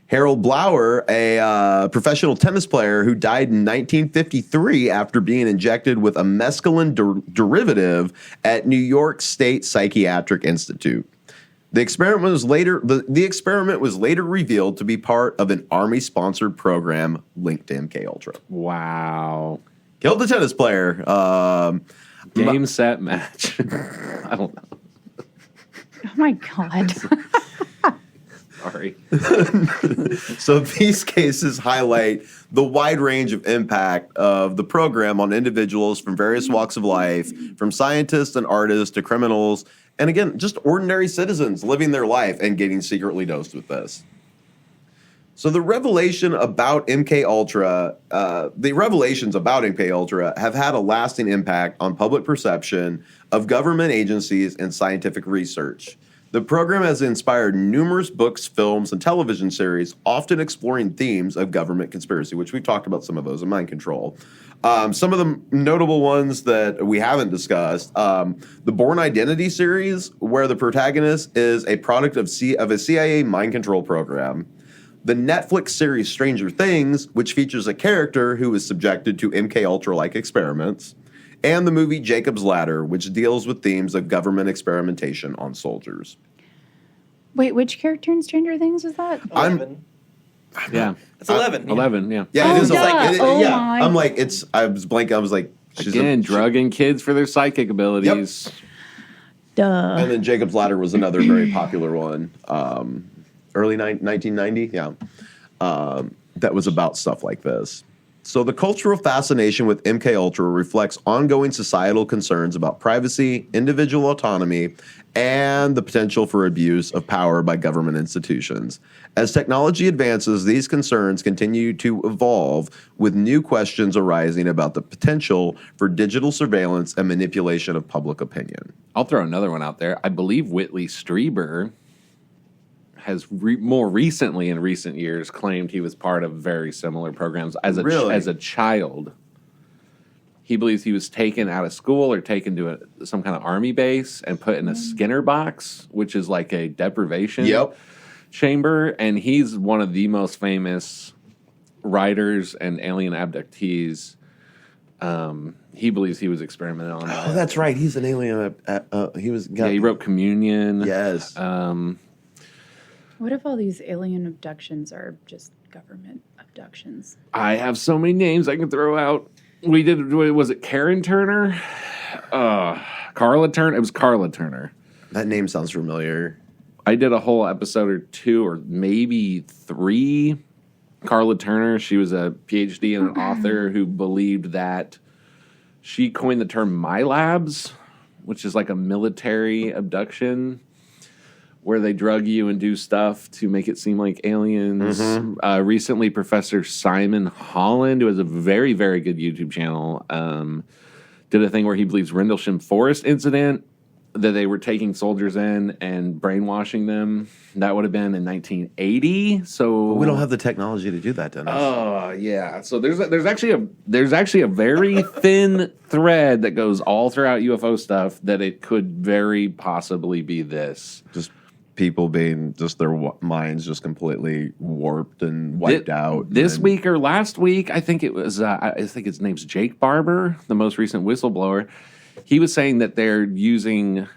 Harold Blower, a professional tennis player who died in 1953 after being injected with a mescaline derivative at New York State Psychiatric Institute. The experiment was later revealed to be part of an Army-sponsored program linked to MKUltra. Wow. Killed the tennis player. Game, set, match. I don't know. Oh my God. Sorry. So these cases highlight the wide range of impact of the program on individuals from various walks of life, from scientists and artists to criminals, and again, just ordinary citizens living their life and getting secretly dosed with this. So the revelations about MKUltra have had a lasting impact on public perception of government agencies and scientific research. The program has inspired numerous books, films, and television series, often exploring themes of government conspiracy, which we've talked about some of those in Mind Control. Some of the notable ones that we haven't discussed, the Bourne Identity series, where the protagonist is a product of a CIA mind control program. The Netflix series Stranger Things, which features a character who is subjected to MKUltra-like experiments. And the movie Jacob's Ladder, which deals with themes of government experimentation on soldiers. Wait, which character in Stranger Things was that? Yeah. It's 11. 11, yeah. Yeah, Oh, it is. duh. Oh yeah, my. I'm like, I was blanking. I was like, Again, drugging kids for their psychic abilities. Duh. And then Jacob's Ladder was another very popular one. Early 1990, yeah. That was about stuff like this. So the cultural fascination with MKUltra reflects ongoing societal concerns about privacy, individual autonomy, and the potential for abuse of power by government institutions. As technology advances, these concerns continue to evolve, with new questions arising about the potential for digital surveillance and manipulation of public opinion. I'll throw another one out there. I believe Whitley Strieber has more recently, in recent years, claimed he was part of very similar programs as a child. He believes he was taken out of school or taken to some kind of army base and put in a Skinner box, which is like a deprivation chamber. And he's one of the most famous writers and alien abductees. He believes he was experimenting on. Oh, that's right. He's an alien. He wrote Communion. Yes. What if all these alien abductions are just government abductions? I have so many names I can throw out. We did, was it Karen Turner? Carla Turner? It was Carla Turner. That name sounds familiar. I did a whole episode or 2 or maybe 3. Carla Turner, she was a PhD and an author who believed that she coined the term MyLabs, which is like a military abduction where they drug you and do stuff to make it seem like aliens. Recently, Professor Simon Holland, who has a very, very good YouTube channel, did a thing where he believes Rendlesham Forest incident, that they were taking soldiers in and brainwashing them. That would have been in 1980. So We don't have the technology to do that, Dennis. Oh yeah. So there's actually a very thin thread that goes all throughout UFO stuff that it could very possibly be this. Just people being just their minds just completely warped and wiped out. This week or last week, I think it was. I think his name's Jake Barber, the most recent whistleblower. He was saying that they're using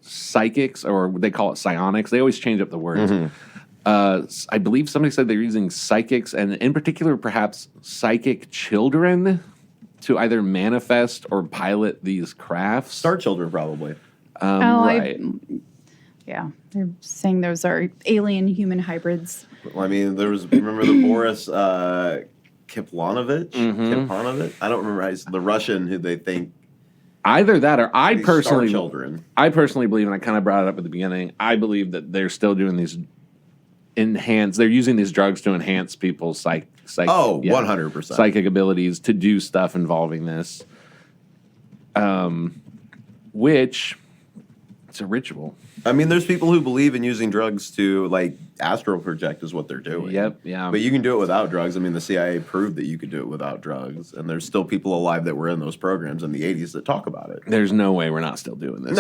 psychics, or they call it psionics. They always change up the words. I believe somebody said they're using psychics, and in particular, perhaps psychic children, to either manifest or pilot these crafts. Star Children, probably. Right. Yeah, they're saying those are alien human hybrids. I mean, remember the Boris Kiplanovich? Kiplanovich? I don't remember. He's the Russian who they think. Either that, or I Star personally believe, and I kind of brought it up at the beginning, I believe that they're still doing these they're using these drugs to enhance people's 100%. psychic abilities to do stuff involving this. Which, it's a ritual. I mean, there's people who believe in using drugs to, like, astral project is what they're doing. Yep, yeah. But you can do it without drugs. I mean, the CIA proved that you could do it without drugs. And there's still people alive that were in those programs in the 80s that talk about it. There's no way we're not still doing this.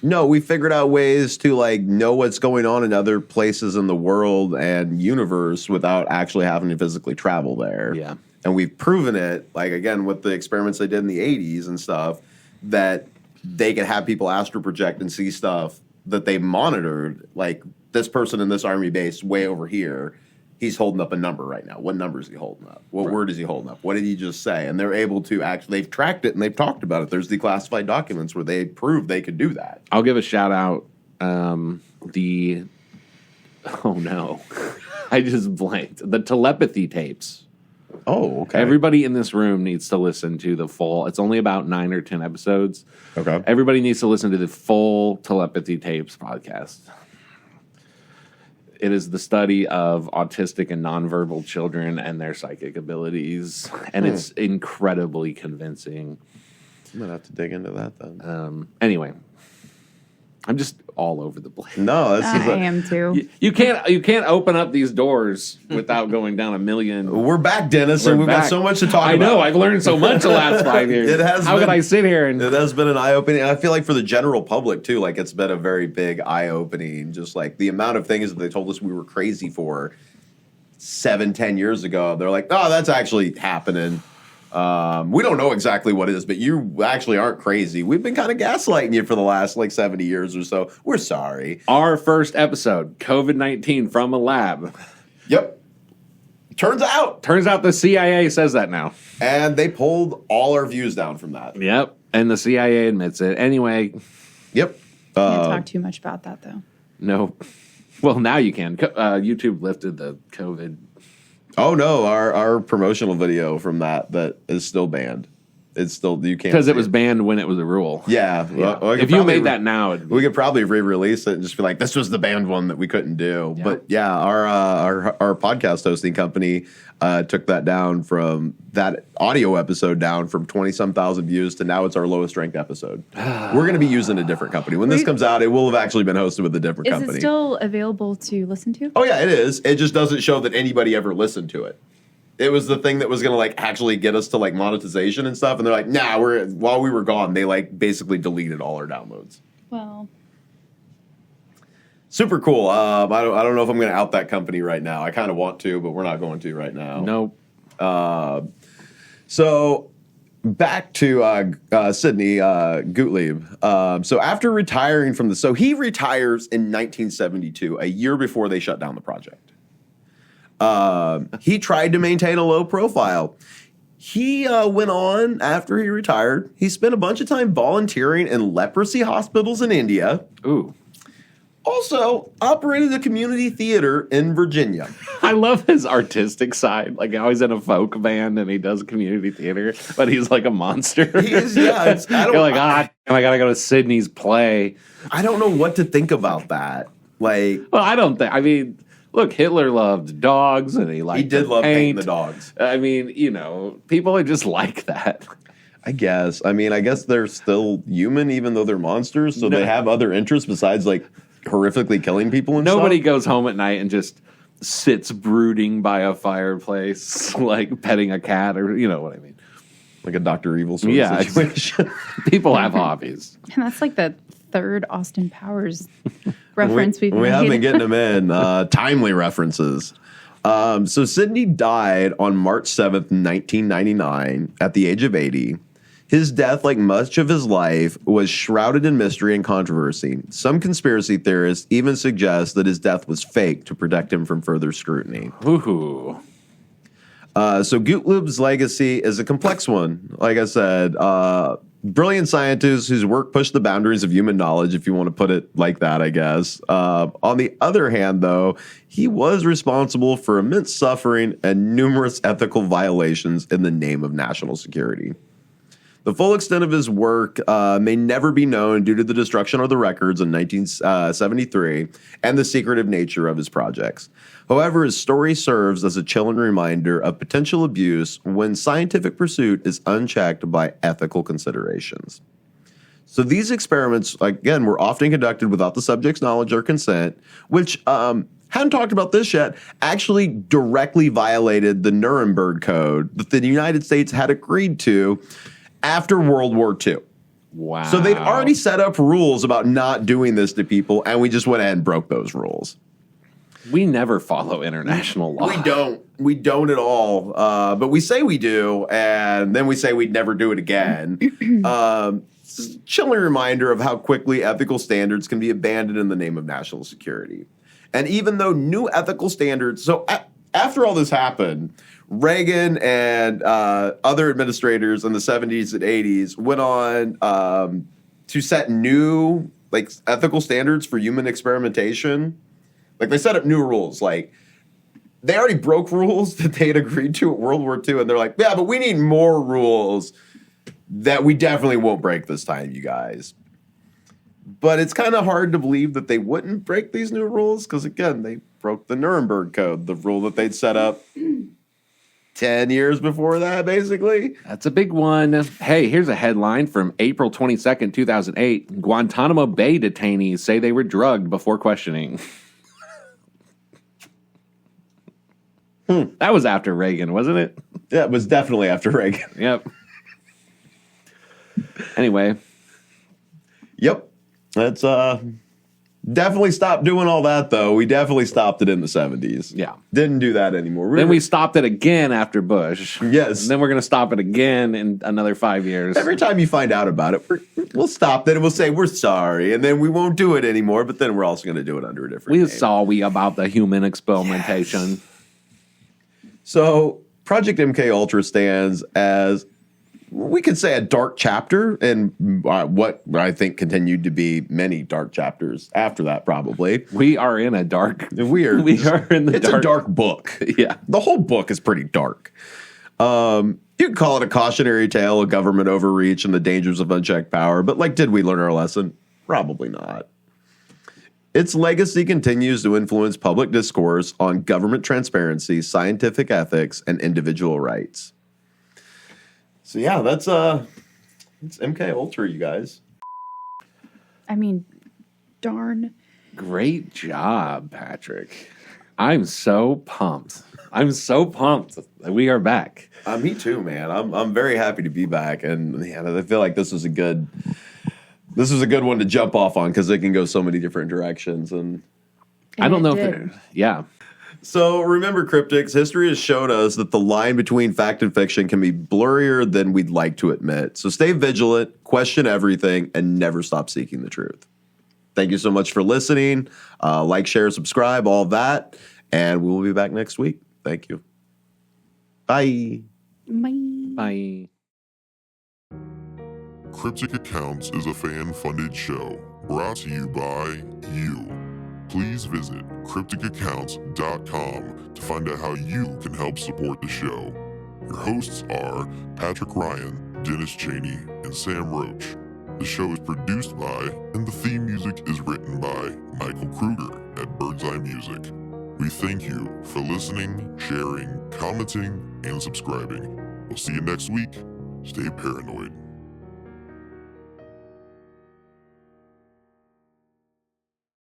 No, we figured out ways to, like, know what's going on in other places in the world and universe without actually having to physically travel there. Yeah. And we've proven it, like, again, with the experiments they did in the 80s and stuff, that they can have people astral project and see stuff that they monitored. Like, this person in this army base way over here, he's holding up a number right now. What number is he holding up? What word is he holding up? What did he just say? And they're able to actually, they've tracked it and they've talked about it. There's declassified documents where they proved they could do that. I'll give a shout out. Oh no, I just blanked. The telepathy tapes. Oh, okay. Everybody in this room needs to listen to the full. It's only about 9 or 10 episodes. Okay. Everybody needs to listen to the full telepathy tapes podcast. It is the study of autistic and nonverbal children and their psychic abilities, and it's incredibly convincing. I'm gonna have to dig into that then. Anyway, I'm just all over the place. No, I am too. You can't open up these doors without going down a million. We're back, Dennis, and we've got so much to talk about. I know. I've learned so much the last 5 years. How could I sit here and? It has been an eye-opening. I feel like for the general public too, like it's been a very big eye-opening. Just like the amount of things that they told us we were crazy for 7-10 years ago. They're like, oh, that's actually happening. We don't know exactly what it is, but you actually aren't crazy. We've been kind of gaslighting you for the last 70 years or so. We're sorry. Our first episode, COVID-19 from a lab. Yep. Turns out. the CIA says that now. And they pulled all our views down from that. Yep. And the CIA admits it. Anyway. Yep. Can't talk too much about that, though. No. Well, now you can. YouTube lifted the COVID. Oh, no. Our promotional video from that is still banned. It's still, you can't. Because it was banned when it was a rule. Yeah. Well, if you made that now, we could probably re-release it and just be like, this was the banned one that we couldn't do. Yeah. But yeah, our podcast hosting company took that down from that audio episode down from 20-some thousand views to now it's our lowest ranked episode. We're going to be using a different company. When this comes out, it will have actually been hosted with a different company. Is it still available to listen to? Oh, yeah, it is. It just doesn't show that anybody ever listened to it. It was the thing that was going to like actually get us to like monetization and stuff. And they're like, nah, while we were gone, they like basically deleted all our downloads. Well, super cool. I don't know if I'm going to out that company right now. I kind of want to, but we're not going to right now. Nope. So back to Sidney Gottlieb. So after retiring from he retires in 1972, a year before they shut down the project. He tried to maintain a low profile. He went on after he retired. He spent a bunch of time volunteering in leprosy hospitals in India. Ooh. Also, operated a community theater in Virginia. I love his artistic side. Like, how he's in a folk band and he does community theater, but he's like a monster. He is, yeah. You're like, I gotta go to Sydney's play. I don't know what to think about that. Like, well, I don't think. I mean, look, Hitler loved dogs, and he liked. He did love painting the dogs. I mean, people are just like that. I guess. I mean, I guess they're still human, even though they're monsters. So they have other interests besides like horrifically killing people and Nobody stuff. goes home at night and just sits brooding by a fireplace, like petting a cat, or you know what I mean. Like a Dr. Evil sort of situation. People have hobbies. and that's like the third Austin Powers reference we've made. We have been getting them in. Timely references. So Sidney died on March 7th, 1999, at the age of 80. His death, like much of his life, was shrouded in mystery and controversy. Some conspiracy theorists even suggest that his death was fake to protect him from further scrutiny. Ooh. So Gottlieb's legacy is a complex one. Like I said, brilliant scientist whose work pushed the boundaries of human knowledge, if you want to put it like that, I guess. On the other hand, though, he was responsible for immense suffering and numerous ethical violations in the name of national security. The full extent of his work may never be known due to the destruction of the records in 1973 and the secretive nature of his projects. However, his story serves as a chilling reminder of potential abuse when scientific pursuit is unchecked by ethical considerations. So these experiments, again, were often conducted without the subject's knowledge or consent, which, hadn't talked about this yet, actually directly violated the Nuremberg Code that the United States had agreed to after World War II. Wow. So they'd already set up rules about not doing this to people, and we just went ahead and broke those rules. We never follow international law. We don't at all. But we say we do, and then we say we'd never do it again. It's a chilling reminder of how quickly ethical standards can be abandoned in the name of national security. And even though new ethical standards... So after all this happened, Reagan and other administrators in the 70s and 80s went on to set new ethical standards for human experimentation. Like, they set up new rules. Like, they already broke rules that they had agreed to at World War II, and they're like, yeah, but we need more rules that we definitely won't break this time, you guys. But it's kind of hard to believe that they wouldn't break these new rules because, again, they broke the Nuremberg Code, the rule that they'd set up 10 years before that, basically. That's a big one. Hey, here's a headline from April 22nd, 2008. Guantanamo Bay detainees say they were drugged before questioning. That was after Reagan, wasn't it? Yeah, it was definitely after Reagan. Yep. Anyway. Yep. That's definitely stopped doing all that, though. We definitely stopped it in the 70s. Yeah. Didn't do that anymore. Then we stopped it again after Bush. Yes. And then we're going to stop it again in another 5 years. Every time you find out about it, we'll stop it and we'll say we're sorry, and then we won't do it anymore, but then we're also going to do it under a different name. We about the human experimentation. So Project MKUltra stands as, we could say, a dark chapter in what I think continued to be many dark chapters after that, probably. We are in a dark. We are in the It's a dark book. Yeah. The whole book is pretty dark. You could call it a cautionary tale of government overreach and the dangers of unchecked power, but did we learn our lesson? Probably not. Its legacy continues to influence public discourse on government transparency, scientific ethics, and individual rights. So yeah, that's it's MKUltra, you guys. I mean, darn. Great job, Patrick. I'm so pumped. That we are back. Me too, man. I'm very happy to be back, and I feel like this was a good one to jump off on because it can go so many different directions. And I don't know if yeah. So remember, Cryptics, history has shown us that the line between fact and fiction can be blurrier than we'd like to admit. So stay vigilant, question everything, and never stop seeking the truth. Thank you so much for listening. Like, share, subscribe, all that. And we will be back next week. Thank you. Bye. Bye. Bye. Cryptic Accounts is a fan-funded show brought to you by you. Please visit crypticaccounts.com to find out how you can help support the show. Your hosts are Patrick Ryan, Dennis Cheney, and Sam Roach. The show is produced by, and the theme music is written by, Michael Kruger at Birdseye Music. We thank you for listening, sharing, commenting, and subscribing. We'll see you next week. Stay paranoid.